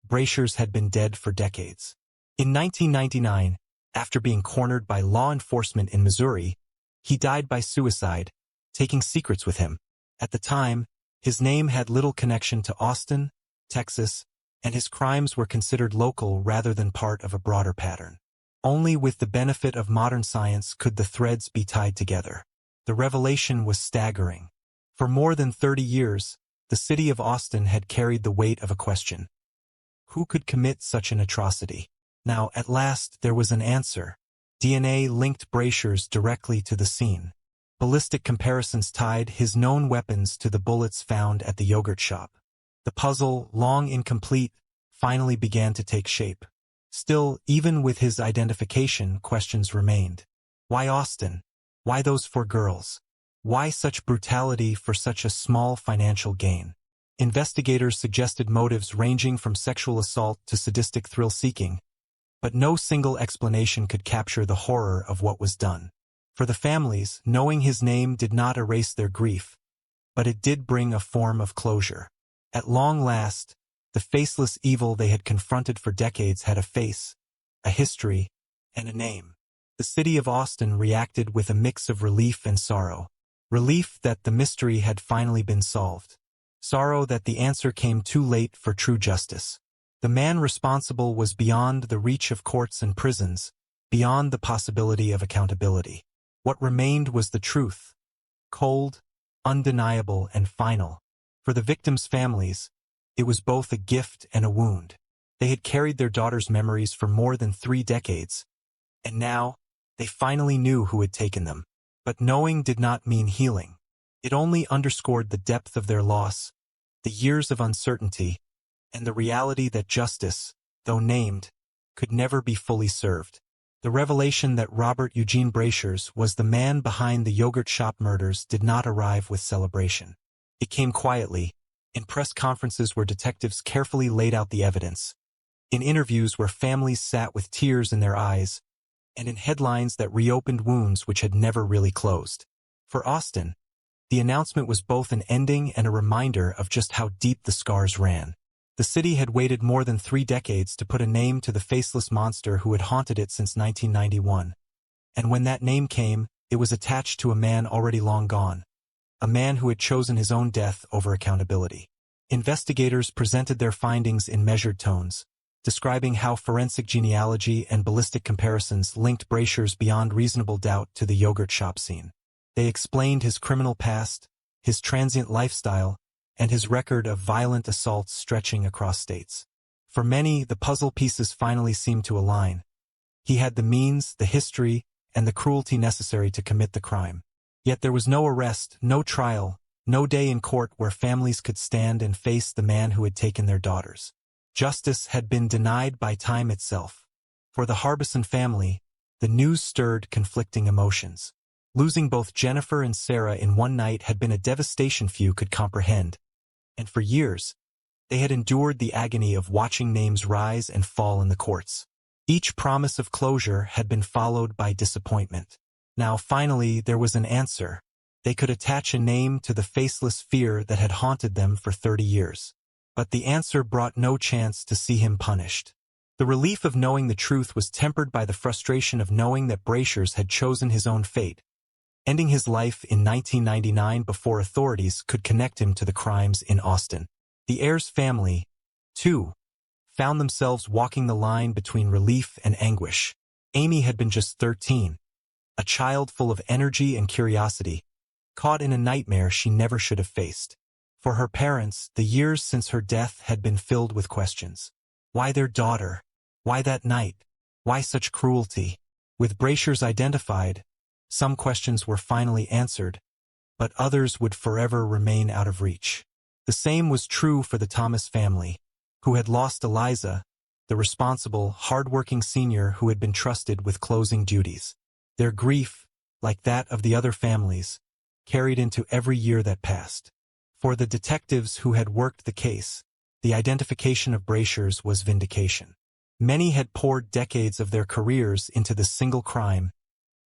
Brasher's had been dead for decades. In 1999, after being cornered by law enforcement in Missouri, he died by suicide, taking secrets with him. At the time, his name had little connection to Austin, Texas, and his crimes were considered local rather than part of a broader pattern. Only with the benefit of modern science could the threads be tied together. The revelation was staggering. For more than 30 years, the city of Austin had carried the weight of a question. Who could commit such an atrocity? Now, at last, there was an answer. DNA linked Brasher's directly to the scene. Ballistic comparisons tied his known weapons to the bullets found at the yogurt shop. The puzzle, long incomplete, finally began to take shape. Still, even with his identification, questions remained. Why Austin? Why those 4 girls? Why such brutality for such a small financial gain? Investigators suggested motives ranging from sexual assault to sadistic thrill-seeking, but no single explanation could capture the horror of what was done. For the families, knowing his name did not erase their grief, but it did bring a form of closure. At long last, the faceless evil they had confronted for decades had a face, a history, and a name. The city of Austin reacted with a mix of relief and sorrow. Relief that the mystery had finally been solved. Sorrow that the answer came too late for true justice. The man responsible was beyond the reach of courts and prisons, beyond the possibility of accountability. What remained was the truth. Cold, undeniable, and final. For the victims' families, it was both a gift and a wound. They had carried their daughter's memories for more than 3 decades, and now, they finally knew who had taken them. But knowing did not mean healing. It only underscored the depth of their loss, the years of uncertainty, and the reality that justice, though named, could never be fully served. The revelation that Robert Eugene Brasher's was the man behind the yogurt shop murders did not arrive with celebration. It came quietly, in press conferences where detectives carefully laid out the evidence, in interviews where families sat with tears in their eyes, and in headlines that reopened wounds which had never really closed. For Austin, the announcement was both an ending and a reminder of just how deep the scars ran. The city had waited more than 3 decades to put a name to the faceless monster who had haunted it since 1991. And when that name came, it was attached to a man already long gone. A man who had chosen his own death over accountability. Investigators presented their findings in measured tones, describing how forensic genealogy and ballistic comparisons linked Brasher's beyond reasonable doubt to the yogurt shop scene. They explained his criminal past, his transient lifestyle, and his record of violent assaults stretching across states. For many, the puzzle pieces finally seemed to align. He had the means, the history, and the cruelty necessary to commit the crime. Yet there was no arrest, no trial, no day in court where families could stand and face the man who had taken their daughters. Justice had been denied by time itself. For the Harbison family, the news stirred conflicting emotions. Losing both Jennifer and Sarah in one night had been a devastation few could comprehend, and for years, they had endured the agony of watching names rise and fall in the courts. Each promise of closure had been followed by disappointment. Now finally there was an answer. They could attach a name to the faceless fear that had haunted them for 30 years. But the answer brought no chance to see him punished. The relief of knowing the truth was tempered by the frustration of knowing that Brasher's had chosen his own fate, ending his life in 1999 before authorities could connect him to the crimes in Austin. The Ayers family, too, found themselves walking the line between relief and anguish. Amy had been just 13, a child full of energy and curiosity, caught in a nightmare she never should have faced. For her parents, the years since her death had been filled with questions. Why their daughter? Why that night? Why such cruelty? With Brasher's identified, some questions were finally answered, but others would forever remain out of reach. The same was true for the Thomas family, who had lost Eliza, the responsible, hard-working senior who had been trusted with closing duties. Their grief, like that of the other families, carried into every year that passed. For the detectives who had worked the case, the identification of Brasher's was vindication. Many had poured decades of their careers into this single crime,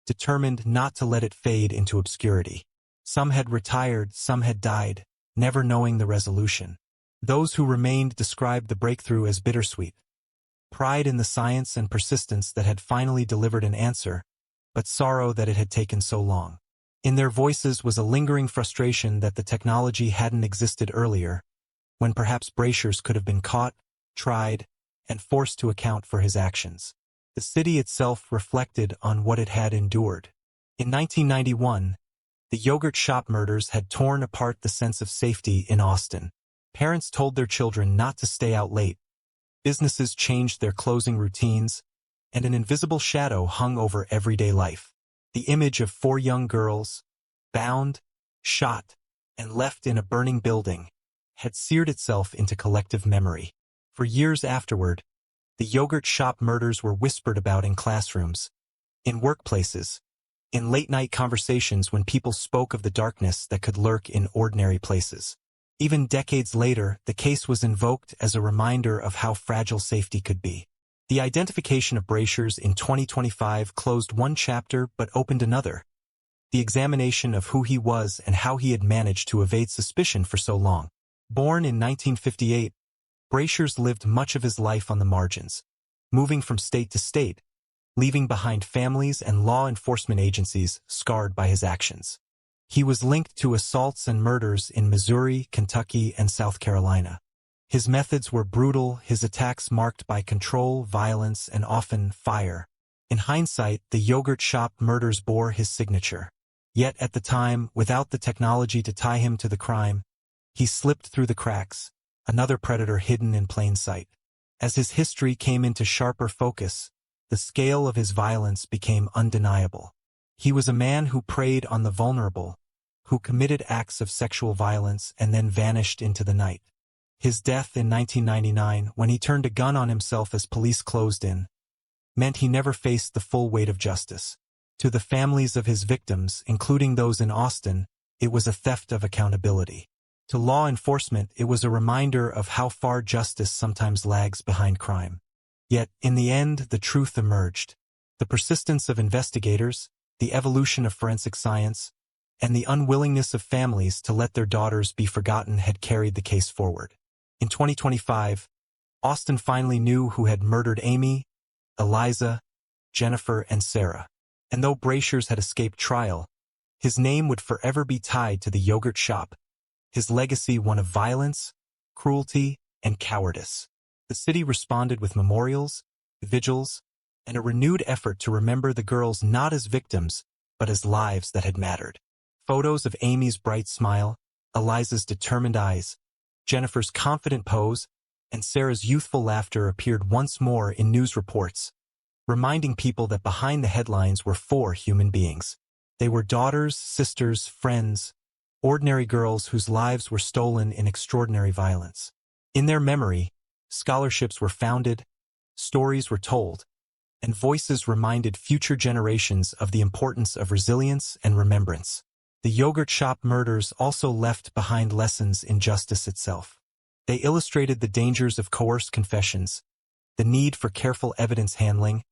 determined not to let it fade into obscurity. Some had retired, some had died, never knowing the resolution. Those who remained described the breakthrough as bittersweet. Pride in the science and persistence that had finally delivered an answer, but sorrow that it had taken so long. In their voices was a lingering frustration that the technology hadn't existed earlier, when perhaps Brasher's could have been caught, tried, and forced to account for his actions. The city itself reflected on what it had endured. In 1991, the yogurt shop murders had torn apart the sense of safety in Austin. Parents told their children not to stay out late. Businesses changed their closing routines, and an invisible shadow hung over everyday life. The image of 4 young girls, bound, shot, and left in a burning building, had seared itself into collective memory. For years afterward, the yogurt shop murders were whispered about in classrooms, in workplaces, in late-night conversations when people spoke of the darkness that could lurk in ordinary places. Even decades later, the case was invoked as a reminder of how fragile safety could be. The identification of Brasher's in 2025 closed one chapter but opened another. The examination of who he was and how he had managed to evade suspicion for so long. Born in 1958, Brasher's lived much of his life on the margins, moving from state to state, leaving behind families and law enforcement agencies scarred by his actions. He was linked to assaults and murders in Missouri, Kentucky, and South Carolina. His methods were brutal, his attacks marked by control, violence, and often fire. In hindsight, the yogurt shop murders bore his signature. Yet at the time, without the technology to tie him to the crime, he slipped through the cracks, another predator hidden in plain sight. As his history came into sharper focus, the scale of his violence became undeniable. He was a man who preyed on the vulnerable, who committed acts of sexual violence and then vanished into the night. His death in 1999, when he turned a gun on himself as police closed in, meant he never faced the full weight of justice. To the families of his victims, including those in Austin, it was a theft of accountability. To law enforcement, it was a reminder of how far justice sometimes lags behind crime. Yet, in the end, the truth emerged. The persistence of investigators, the evolution of forensic science, and the unwillingness of families to let their daughters be forgotten had carried the case forward. In 2025, Austin finally knew who had murdered Amy, Eliza, Jennifer, and Sarah. And though Brasher's had escaped trial, his name would forever be tied to the yogurt shop, his legacy one of violence, cruelty, and cowardice. The city responded with memorials, vigils, and a renewed effort to remember the girls not as victims, but as lives that had mattered. Photos of Amy's bright smile, Eliza's determined eyes, Jennifer's confident pose, and Sarah's youthful laughter appeared once more in news reports, reminding people that behind the headlines were 4 human beings. They were daughters, sisters, friends, ordinary girls whose lives were stolen in extraordinary violence. In their memory, scholarships were founded, stories were told, and voices reminded future generations of the importance of resilience and remembrance. The yogurt shop murders also left behind lessons in justice itself. They illustrated the dangers of coerced confessions, the need for careful evidence handling,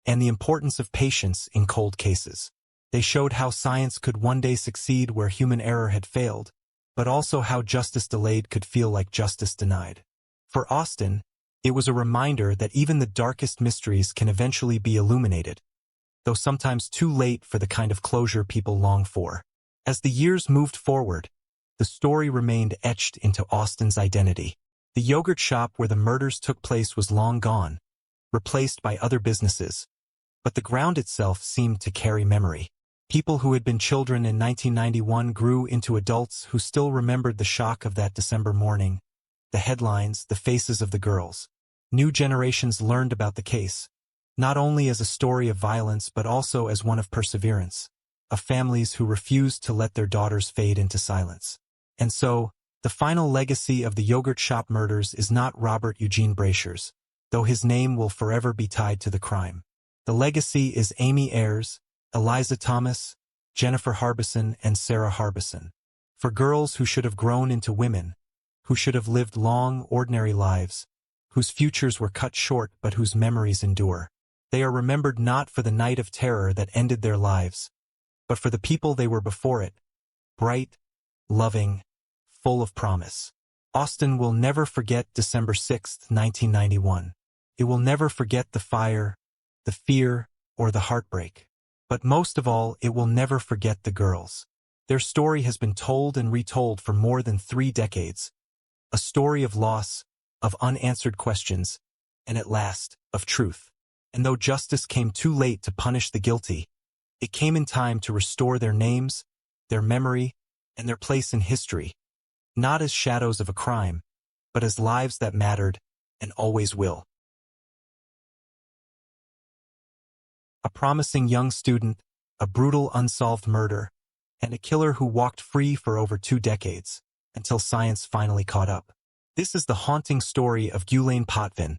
and the importance of patience in cold cases. They showed how science could one day succeed where human error had failed, but also how justice delayed could feel like justice denied. For Austin, it was a reminder that even the darkest mysteries can eventually be illuminated, though sometimes too late for the kind of closure people long for. As the years moved forward, the story remained etched into Austin's identity. The yogurt shop where the murders took place was long gone, replaced by other businesses, but the ground itself seemed to carry memory. People who had been children in 1991 grew into adults who still remembered the shock of that December morning, the headlines, the faces of the girls. New generations learned about the case, not only as a story of violence but also as one of perseverance, of families who refused to let their daughters fade into silence. And so, the final legacy of the yogurt shop murders is not Robert Eugene Brasher's, though his name will forever be tied to the crime. The legacy is Amy Ayers, Eliza Thomas, Jennifer Harbison, and Sarah Harbison. For girls who should have grown into women, who should have lived long, ordinary lives, whose futures were cut short but whose memories endure. They are remembered not for the night of terror that ended their lives, but for the people they were before it, bright, loving, full of promise. Austin will never forget December 6, 1991. It will never forget the fire, the fear, or the heartbreak. But most of all, it will never forget the girls. Their story has been told and retold for more than 3 decades. A story of loss, of unanswered questions, and at last, of truth. And though justice came too late to punish the guilty, it came in time to restore their names, their memory, and their place in history, not as shadows of a crime, but as lives that mattered and always will. A promising young student, a brutal unsolved murder, and a killer who walked free for over 2 decades, until science finally caught up. This is the haunting story of Guylaine Potvin,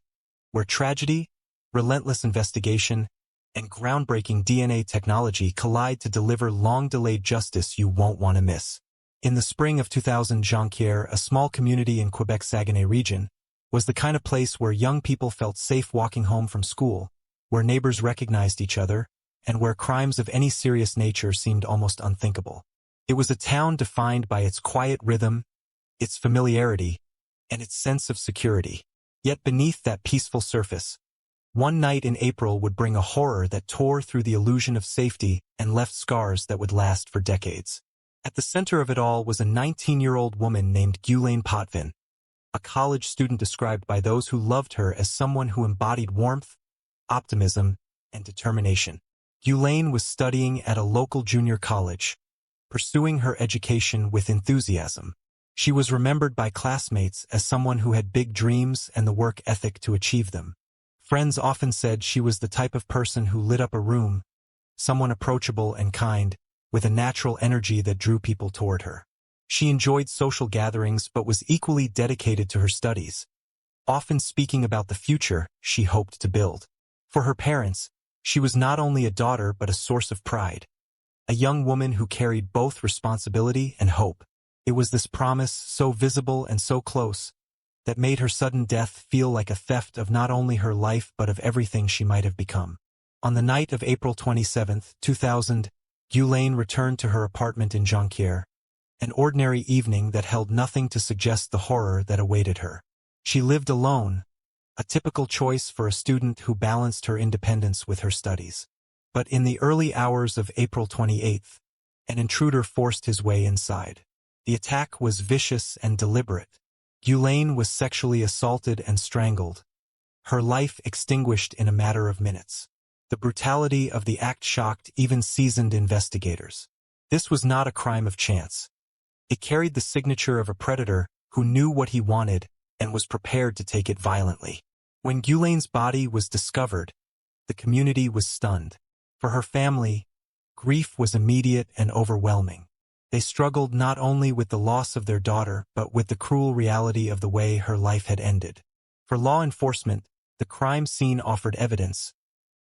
where tragedy, relentless investigation, and groundbreaking DNA technology collide to deliver long-delayed justice you won't want to miss. In the spring of 2000, Jonquière, a small community in Quebec's Saguenay region, was the kind of place where young people felt safe walking home from school, where neighbors recognized each other, and where crimes of any serious nature seemed almost unthinkable. It was a town defined by its quiet rhythm, its familiarity, and its sense of security. Yet beneath that peaceful surface, one night in April would bring a horror that tore through the illusion of safety and left scars that would last for decades. At the center of it all was a 19-year-old woman named Guylaine Potvin, a college student described by those who loved her as someone who embodied warmth, optimism, and determination. Guylaine was studying at a local junior college, pursuing her education with enthusiasm. She was remembered by classmates as someone who had big dreams and the work ethic to achieve them. Friends often said she was the type of person who lit up a room, someone approachable and kind, with a natural energy that drew people toward her. She enjoyed social gatherings but was equally dedicated to her studies, often speaking about the future she hoped to build. For her parents, she was not only a daughter but a source of pride, a young woman who carried both responsibility and hope. It was this promise, so visible and so close, that made her sudden death feel like a theft of not only her life but of everything she might have become. On the night of April 27, 2000, Guylaine returned to her apartment in Jonquière, an ordinary evening that held nothing to suggest the horror that awaited her. She lived alone, a typical choice for a student who balanced her independence with her studies. But in the early hours of April 28, an intruder forced his way inside. The attack was vicious and deliberate. Guylaine was sexually assaulted and strangled, her life extinguished in a matter of minutes. The brutality of the act shocked even seasoned investigators. This was not a crime of chance. It carried the signature of a predator who knew what he wanted and was prepared to take it violently. When Guylaine's body was discovered, the community was stunned. For her family, grief was immediate and overwhelming. They struggled not only with the loss of their daughter but with the cruel reality of the way her life had ended. For law enforcement, the crime scene offered evidence,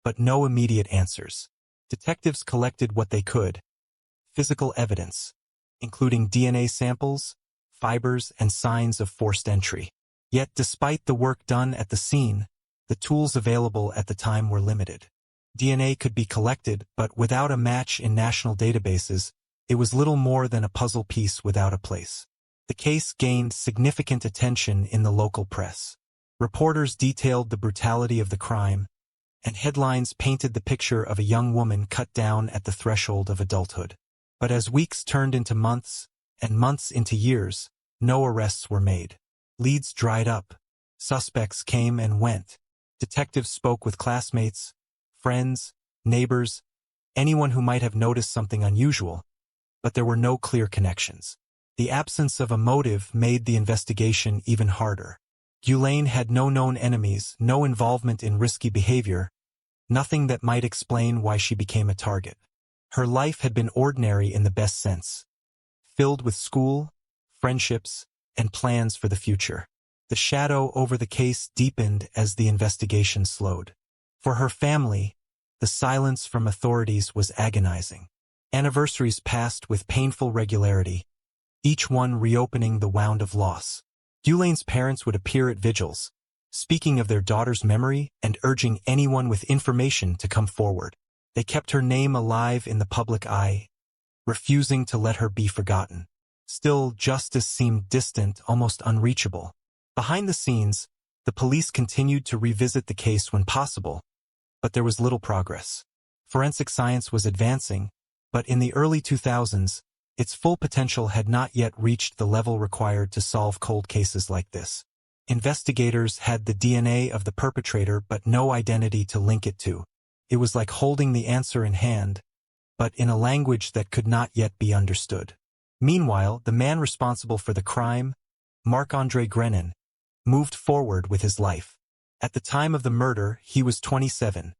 but no immediate answers. Detectives collected what they could: physical evidence, including DNA samples, fibers, and signs of forced entry. Yet despite the work done at the scene, the tools available at the time were limited. DNA could be collected, but without a match in national databases, it was little more than a puzzle piece without a place. The case gained significant attention in the local press. Reporters detailed the brutality of the crime, and headlines painted the picture of a young woman cut down at the threshold of adulthood. But as weeks turned into months, and months into years, no arrests were made. Leads dried up. Suspects came and went. Detectives spoke with classmates, friends, neighbors, anyone who might have noticed something unusual, but there were no clear connections. The absence of a motive made the investigation even harder. Guylaine had no known enemies, no involvement in risky behavior, nothing that might explain why she became a target. Her life had been ordinary in the best sense, filled with school, friendships, and plans for the future. The shadow over the case deepened as the investigation slowed. For her family, the silence from authorities was agonizing. Anniversaries passed with painful regularity, each one reopening the wound of loss. Guylaine's parents would appear at vigils, speaking of their daughter's memory and urging anyone with information to come forward. They kept her name alive in the public eye, refusing to let her be forgotten. Still, justice seemed distant, almost unreachable. Behind the scenes, the police continued to revisit the case when possible, but there was little progress. Forensic science was advancing, but in the early 2000s, its full potential had not yet reached the level required to solve cold cases like this. Investigators had the DNA of the perpetrator but no identity to link it to. It was like holding the answer in hand, but in a language that could not yet be understood. Meanwhile, the man responsible for the crime, Marc-André Grenin, moved forward with his life. At the time of the murder, he was 27,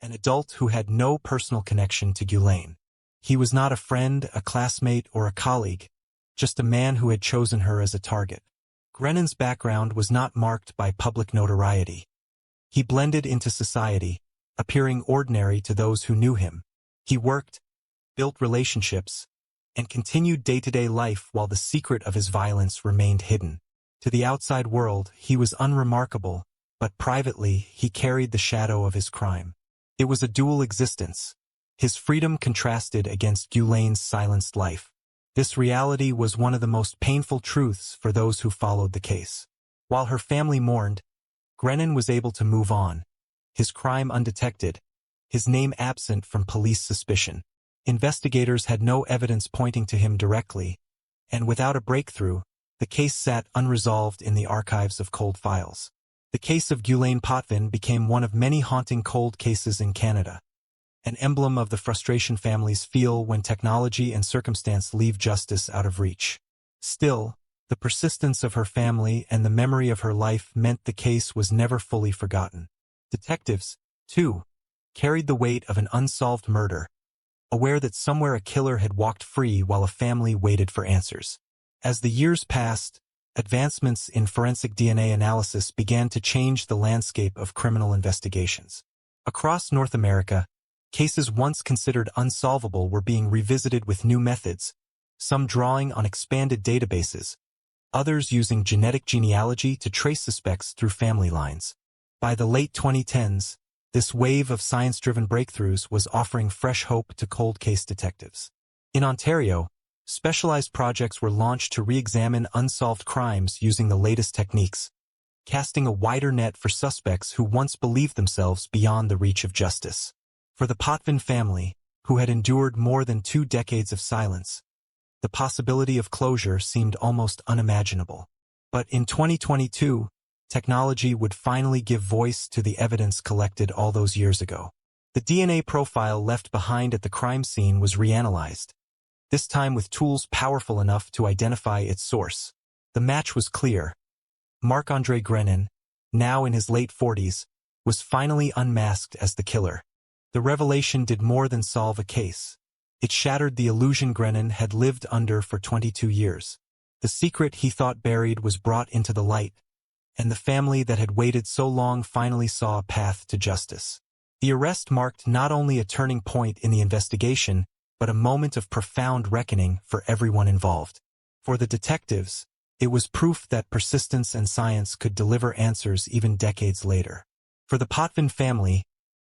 an adult who had no personal connection to Guylaine. He was not a friend, a classmate, or a colleague, just a man who had chosen her as a target. Grenin's background was not marked by public notoriety. He blended into society, appearing ordinary to those who knew him. He worked, built relationships, and continued day-to-day life while the secret of his violence remained hidden. To the outside world, he was unremarkable, but privately, he carried the shadow of his crime. It was a dual existence. His freedom contrasted against Guylaine's silenced life. This reality was one of the most painful truths for those who followed the case. While her family mourned, Grenin was able to move on, his crime undetected, his name absent from police suspicion. Investigators had no evidence pointing to him directly, and without a breakthrough, the case sat unresolved in the archives of cold files. The case of Guylaine Potvin became one of many haunting cold cases in Canada, an emblem of the frustration families feel when technology and circumstance leave justice out of reach. Still, The persistence of her family and the memory of her life meant the case was never fully forgotten. Detectives, too, carried the weight of an unsolved murder, aware that somewhere a killer had walked free while a family waited for answers. As the years passed, advancements in forensic DNA analysis began to change the landscape of criminal investigations. Across North America, cases once considered unsolvable were being revisited with new methods, some drawing on expanded databases, others using genetic genealogy to trace suspects through family lines. By the late 2010s, this wave of science-driven breakthroughs was offering fresh hope to cold case detectives. In Ontario, specialized projects were launched to re-examine unsolved crimes using the latest techniques, casting a wider net for suspects who once believed themselves beyond the reach of justice. For the Potvin family, who had endured more than 2 decades of silence, the possibility of closure seemed almost unimaginable. But in 2022, technology would finally give voice to the evidence collected all those years ago. The DNA profile left behind at the crime scene was reanalyzed, this time with tools powerful enough to identify its source. The match was clear. Marc-André Guylaine, now in his late 40s, was finally unmasked as the killer. The revelation did more than solve a case. It shattered the illusion Guylaine had lived under for 22 years. The secret he thought buried was brought into the light, and the family that had waited so long finally saw a path to justice. The arrest marked not only a turning point in the investigation, but a moment of profound reckoning for everyone involved. For the detectives, it was proof that persistence and science could deliver answers even decades later. For the Potvin family,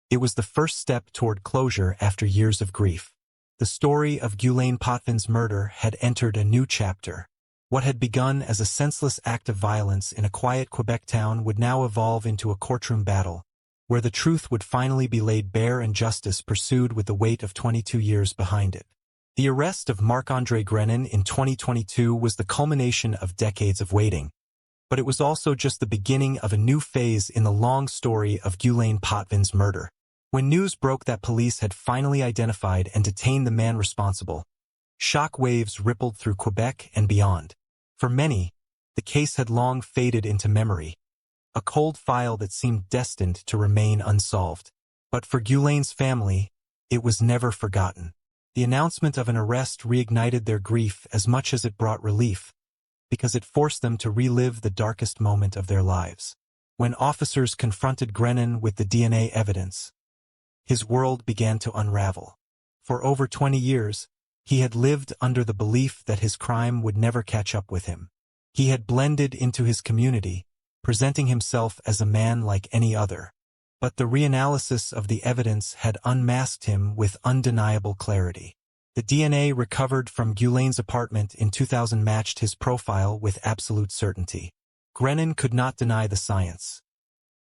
it was the first step toward closure after years of grief. The story of Guylaine Potvin's murder had entered a new chapter. What had begun as a senseless act of violence in a quiet Quebec town would now evolve into a courtroom battle, where the truth would finally be laid bare and justice pursued with the weight of 22 years behind it. The arrest of Marc-André Guylaine in 2022 was the culmination of decades of waiting, but it was also just the beginning of a new phase in the long story of Guylaine Potvin's murder. When news broke that police had finally identified and detained the man responsible, shock waves rippled through Quebec and beyond. For many, the case had long faded into memory, a cold file that seemed destined to remain unsolved. But for Guylaine's family, it was never forgotten. The announcement of an arrest reignited their grief as much as it brought relief, because it forced them to relive the darkest moment of their lives. When officers confronted Guylaine with the DNA evidence, his world began to unravel. For over 20 years, he had lived under the belief that his crime would never catch up with him. He had blended into his community, presenting himself as a man like any other. But the reanalysis of the evidence had unmasked him with undeniable clarity. The DNA recovered from Guylaine's apartment in 2000 matched his profile with absolute certainty. Guylaine could not deny the science.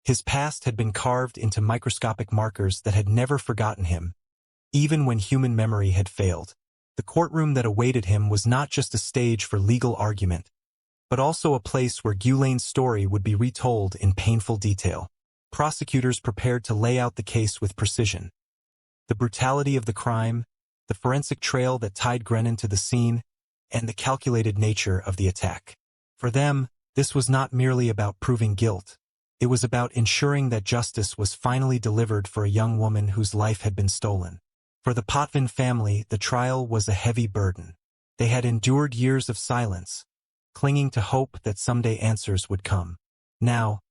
His past had been carved into microscopic markers that had never forgotten him, even when human memory had failed. The courtroom that awaited him was not just a stage for legal argument, but also a place where Guylaine's story would be retold in painful detail. Prosecutors prepared to lay out the case with precision. The brutality of the crime, the forensic trail that tied Guylaine to the scene, and the calculated nature of the attack. For them, this was not merely about proving guilt. It was about ensuring that justice was finally delivered for a young woman whose life had been stolen. For the Potvin family, the trial was a heavy burden. They had endured years of silence, clinging to hope that someday answers would come. Now,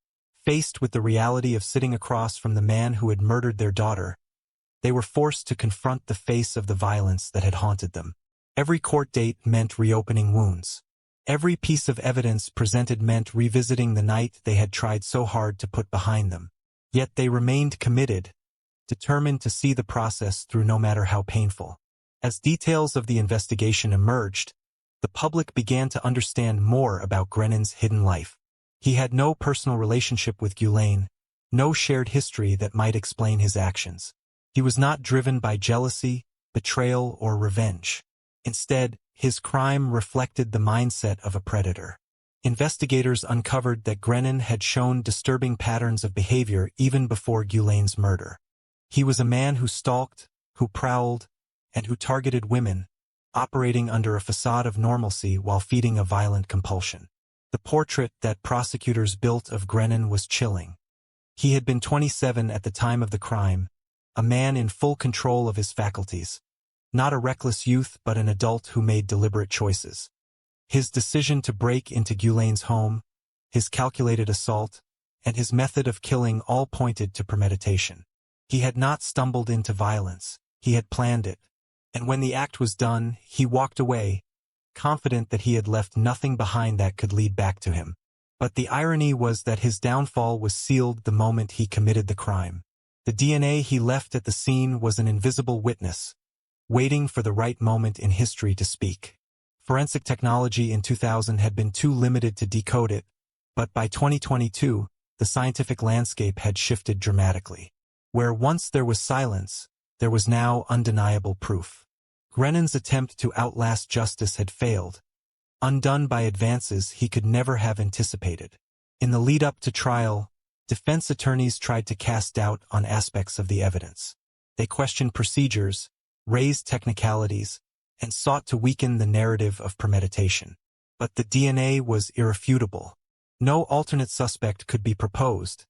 faced with the reality of sitting across from the man who had murdered their daughter, they were forced to confront the face of the violence that had haunted them. Every court date meant reopening wounds. Every piece of evidence presented meant revisiting the night they had tried so hard to put behind them. Yet they remained committed, determined to see the process through no matter how painful. As details of the investigation emerged, the public began to understand more about Guylaine's hidden life. He had no personal relationship with Guylaine, no shared history that might explain his actions. He was not driven by jealousy, betrayal, or revenge. Instead, his crime reflected the mindset of a predator. Investigators uncovered that Guylaine had shown disturbing patterns of behavior even before Guylaine's murder. He was a man who stalked, who prowled, and who targeted women, operating under a facade of normalcy while feeding a violent compulsion. The portrait that prosecutors built of Guylaine was chilling. He had been 27 at the time of the crime, a man in full control of his faculties. Not a reckless youth but an adult who made deliberate choices. His decision to break into Guylaine's home, his calculated assault, and his method of killing all pointed to premeditation. He had not stumbled into violence, he had planned it. And when the act was done, he walked away, confident that he had left nothing behind that could lead back to him. But the irony was that his downfall was sealed the moment he committed the crime. The DNA he left at the scene was an invisible witness, waiting for the right moment in history to speak. Forensic technology in 2000 had been too limited to decode it, but by 2022, the scientific landscape had shifted dramatically. Where once there was silence, there was now undeniable proof. Guylaine's attempt to outlast justice had failed, undone by advances he could never have anticipated. In the lead-up to trial, defense attorneys tried to cast doubt on aspects of the evidence. They questioned procedures, raised technicalities, and sought to weaken the narrative of premeditation. But the DNA was irrefutable. No alternate suspect could be proposed.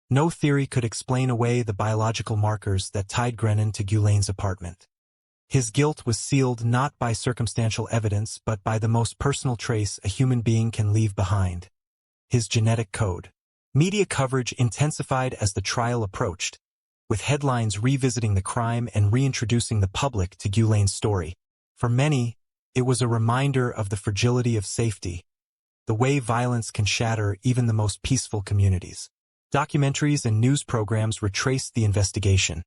No theory could explain away the biological markers that tied Guylaine to Guylaine's apartment. His guilt was sealed not by circumstantial evidence but by the most personal trace a human being can leave behind: his genetic code. Media coverage intensified as the trial approached, with headlines revisiting the crime and reintroducing the public to Guylaine's story. For many, it was a reminder of the fragility of safety, the way violence can shatter even the most peaceful communities. Documentaries and news programs retraced the investigation,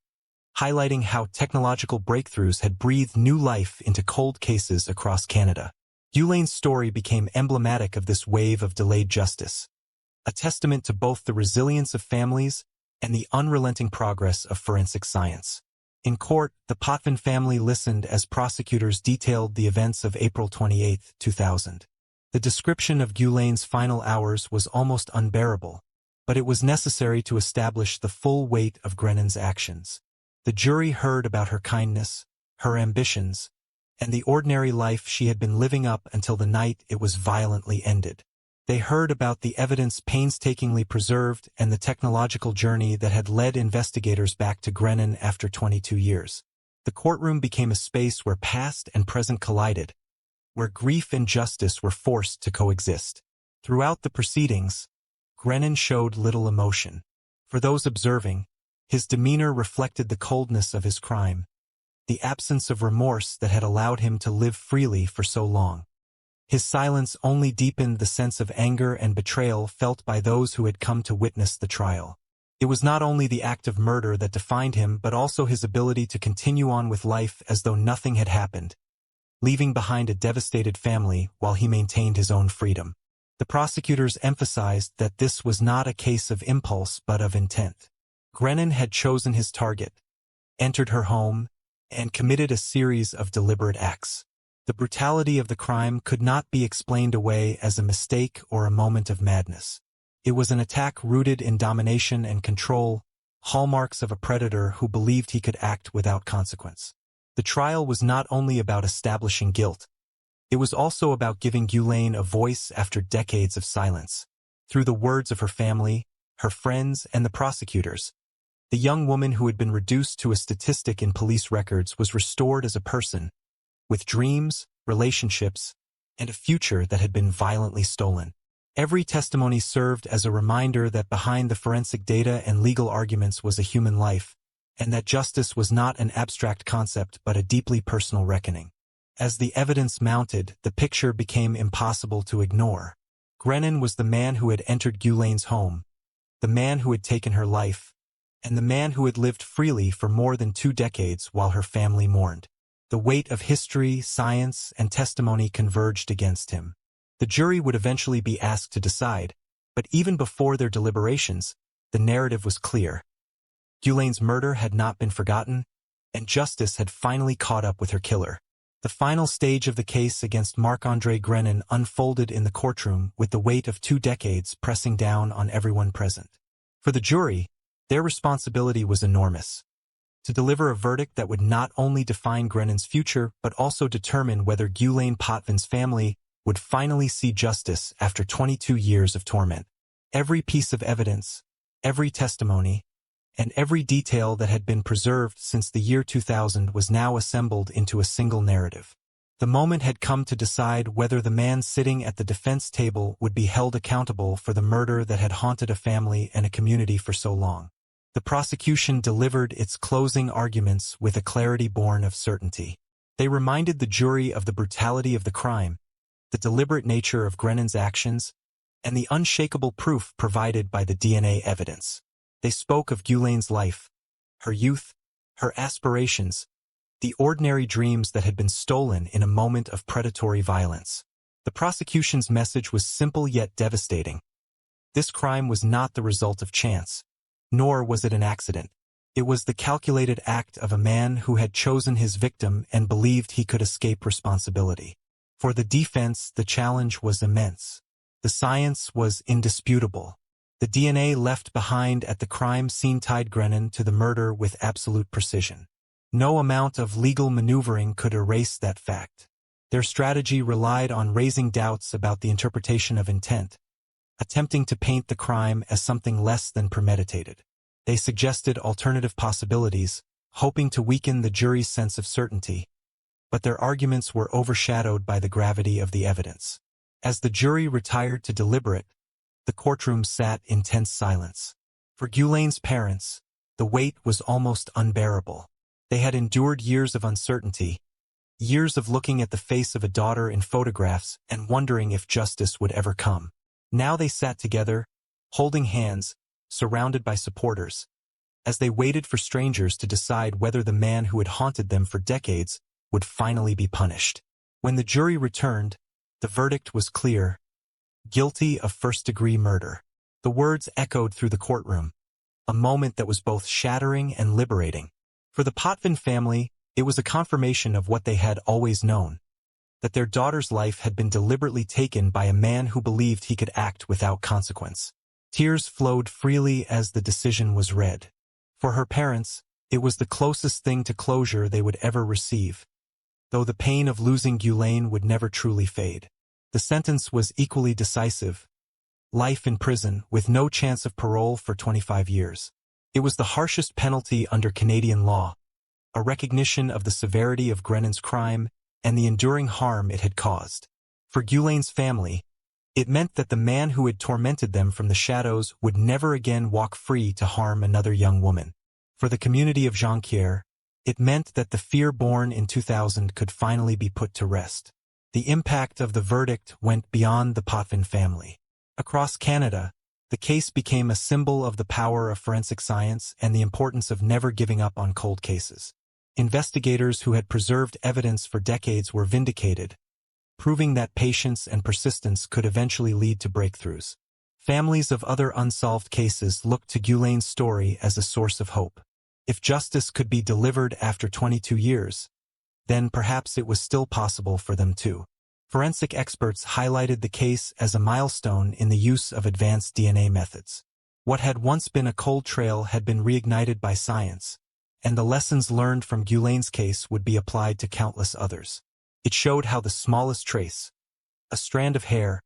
highlighting how technological breakthroughs had breathed new life into cold cases across Canada. Guylaine's story became emblematic of this wave of delayed justice, a testament to both the resilience of families and the unrelenting progress of forensic science. In court, the Potvin family listened as prosecutors detailed the events of April 28, 2000. The description of Guylaine's final hours was almost unbearable, but it was necessary to establish the full weight of Guylaine's actions. The jury heard about her kindness, her ambitions, and the ordinary life she had been living up until the night it was violently ended. They heard about the evidence painstakingly preserved and the technological journey that had led investigators back to Guylaine after 22 years. The courtroom became a space where past and present collided, where grief and justice were forced to coexist. Throughout the proceedings, Guylaine showed little emotion. For those observing, his demeanor reflected the coldness of his crime, the absence of remorse that had allowed him to live freely for so long. His silence only deepened the sense of anger and betrayal felt by those who had come to witness the trial. It was not only the act of murder that defined him but also his ability to continue on with life as though nothing had happened, leaving behind a devastated family while he maintained his own freedom. The prosecutors emphasized that this was not a case of impulse but of intent. Guylaine had chosen his target, entered her home, and committed a series of deliberate acts. The brutality of the crime could not be explained away as a mistake or a moment of madness. It was an attack rooted in domination and control, hallmarks of a predator who believed he could act without consequence. The trial was not only about establishing guilt, it was also about giving Guylaine a voice after decades of silence. Through the words of her family, her friends, and the prosecutors, the young woman who had been reduced to a statistic in police records was restored as a person, with dreams, relationships, and a future that had been violently stolen. Every testimony served as a reminder that behind the forensic data and legal arguments was a human life, and that justice was not an abstract concept but a deeply personal reckoning. As the evidence mounted, the picture became impossible to ignore. Guylaine was the man who had entered Guylaine's home, the man who had taken her life, and the man who had lived freely for more than 2 decades while her family mourned. The weight of history, science, and testimony converged against him. The jury would eventually be asked to decide, but even before their deliberations, the narrative was clear. Guylaine's murder had not been forgotten, and justice had finally caught up with her killer. The final stage of the case against Marc-André Guylaine unfolded in the courtroom with the weight of 2 decades pressing down on everyone present. For the jury, their responsibility was enormous. to deliver a verdict that would not only define Grennan's future but also determine whether Guylaine Potvin's family would finally see justice after 22 years of torment. Every piece of evidence, every testimony, and every detail that had been preserved since the year 2000 was now assembled into a single narrative. The moment had come to decide whether the man sitting at the defense table would be held accountable for the murder that had haunted a family and a community for so long. The prosecution delivered its closing arguments with a clarity born of certainty. They reminded the jury of the brutality of the crime, the deliberate nature of Grennan's actions, and the unshakable proof provided by the DNA evidence. They spoke of Guylaine's life, her youth, her aspirations, the ordinary dreams that had been stolen in a moment of predatory violence. The prosecution's message was simple yet devastating. This crime was not the result of chance, nor was it an accident. It was the calculated act of a man who had chosen his victim and believed he could escape responsibility. For the defense, the challenge was immense. The science was indisputable. The DNA left behind at the crime scene tied Grennan to the murder with absolute precision. No amount of legal maneuvering could erase that fact. Their strategy relied on raising doubts about the interpretation of intent, attempting to paint the crime as something less than premeditated. They suggested alternative possibilities, hoping to weaken the jury's sense of certainty, but their arguments were overshadowed by the gravity of the evidence. As the jury retired to deliberate, the courtroom sat in tense silence. For Guylaine's parents, the weight was almost unbearable. They had endured years of uncertainty, years of looking at the face of a daughter in photographs and wondering if justice would ever come. Now they sat together, holding hands, surrounded by supporters, as they waited for strangers to decide whether the man who had haunted them for decades would finally be punished. When the jury returned, the verdict was clear: guilty of first-degree murder. The words echoed through the courtroom, a moment that was both shattering and liberating. For the Potvin family, it was a confirmation of what they had always known, that their daughter's life had been deliberately taken by a man who believed he could act without consequence. Tears flowed freely as the decision was read. For her parents, it was the closest thing to closure they would ever receive, though the pain of losing Guylaine would never truly fade. The sentence was equally decisive: life in prison with no chance of parole for 25 years. It was the harshest penalty under Canadian law, a recognition of the severity of Grennan's crime and the enduring harm it had caused. For Guylaine's family, it meant that the man who had tormented them from the shadows would never again walk free to harm another young woman. For the community of Jonquière, it meant that the fear born in 2000 could finally be put to rest. The impact of the verdict went beyond the Potvin family. Across Canada, the case became a symbol of the power of forensic science and the importance of never giving up on cold cases. Investigators who had preserved evidence for decades were vindicated, proving that patience and persistence could eventually lead to breakthroughs. Families of other unsolved cases looked to Guylaine's story as a source of hope. If justice could be delivered after 22 years, then perhaps it was still possible for them too. Forensic experts highlighted the case as a milestone in the use of advanced DNA methods. What had once been a cold trail had been reignited by science, and the lessons learned from Guylaine's case would be applied to countless others. It showed how the smallest trace, a strand of hair,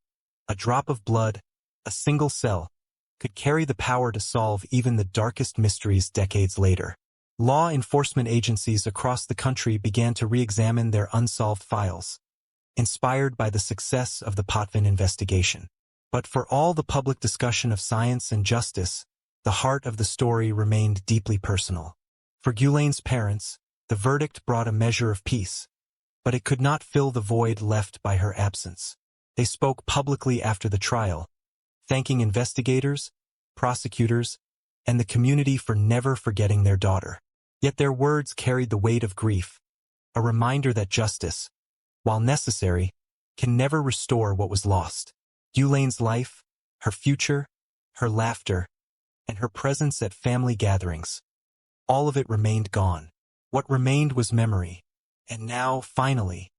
a drop of blood, a single cell, could carry the power to solve even the darkest mysteries decades later. Law enforcement agencies across the country began to re-examine their unsolved files, inspired by the success of the Potvin investigation. But for all the public discussion of science and justice, the heart of the story remained deeply personal. For Guylaine's parents, the verdict brought a measure of peace, but it could not fill the void left by her absence. They spoke publicly after the trial, thanking investigators, prosecutors, and the community for never forgetting their daughter. Yet their words carried the weight of grief, a reminder that justice, while necessary, can never restore what was lost. Guylaine's life, her future, her laughter, and her presence at family gatherings, all of it remained gone. What remained was memory, and now, finally,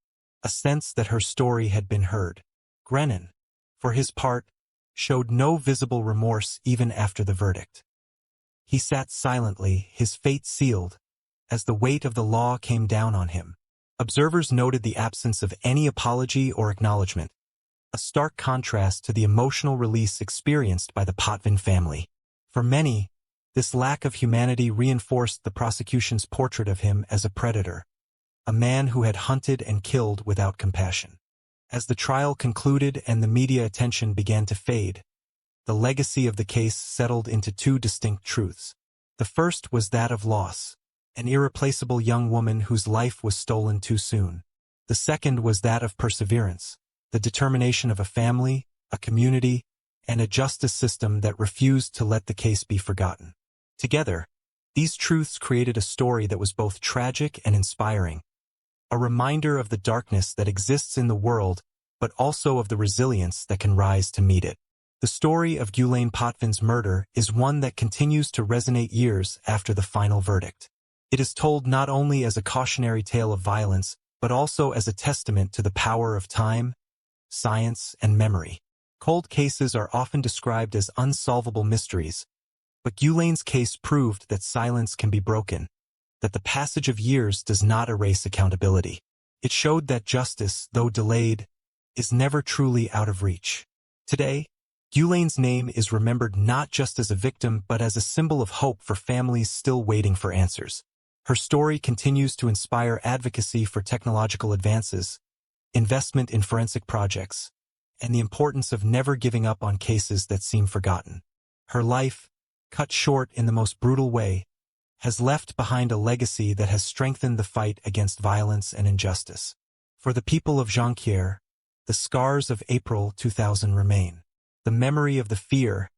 a sense that her story had been heard. Grennan, for his part, showed no visible remorse even after the verdict. He sat silently, his fate sealed, as the weight of the law came down on him. Observers noted the absence of any apology or acknowledgement, a stark contrast to the emotional release experienced by the Potvin family. For many, this lack of humanity reinforced the prosecution's portrait of him as a predator, a man who had hunted and killed without compassion. As the trial concluded and the media attention began to fade, the legacy of the case settled into two distinct truths. The first was that of loss, an irreplaceable young woman whose life was stolen too soon. The second was that of perseverance, the determination of a family, a community, and a justice system that refused to let the case be forgotten. Together, these truths created a story that was both tragic and inspiring, a reminder of the darkness that exists in the world, but also of the resilience that can rise to meet it. The story of Guylaine Potvin's murder is one that continues to resonate years after the final verdict. It is told not only as a cautionary tale of violence, but also as a testament to the power of time, science, and memory. Cold cases are often described as unsolvable mysteries, but Guylaine's case proved that silence can be broken, that the passage of years does not erase accountability. It showed that justice, though delayed, is never truly out of reach. Today, Guylaine's name is remembered not just as a victim but as a symbol of hope for families still waiting for answers. Her story continues to inspire advocacy for technological advances, investment in forensic projects, and the importance of never giving up on cases that seem forgotten. Her life, cut short in the most brutal way, has left behind a legacy that has strengthened the fight against violence and injustice. For the people of Jonquière, the scars of April 2000 remain. The memory of the fear,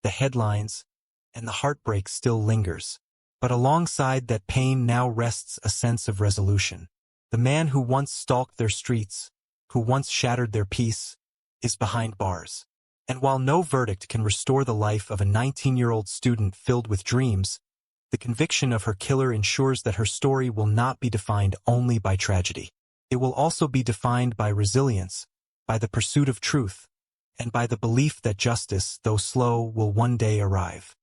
the headlines, and the heartbreak still lingers. But alongside that pain now rests a sense of resolution. The man who once stalked their streets, who once shattered their peace, is behind bars. And while no verdict can restore the life of a 19-year-old student filled with dreams, the conviction of her killer ensures that her story will not be defined only by tragedy. It will also be defined by resilience, by the pursuit of truth, and by the belief that justice, though slow, will one day arrive.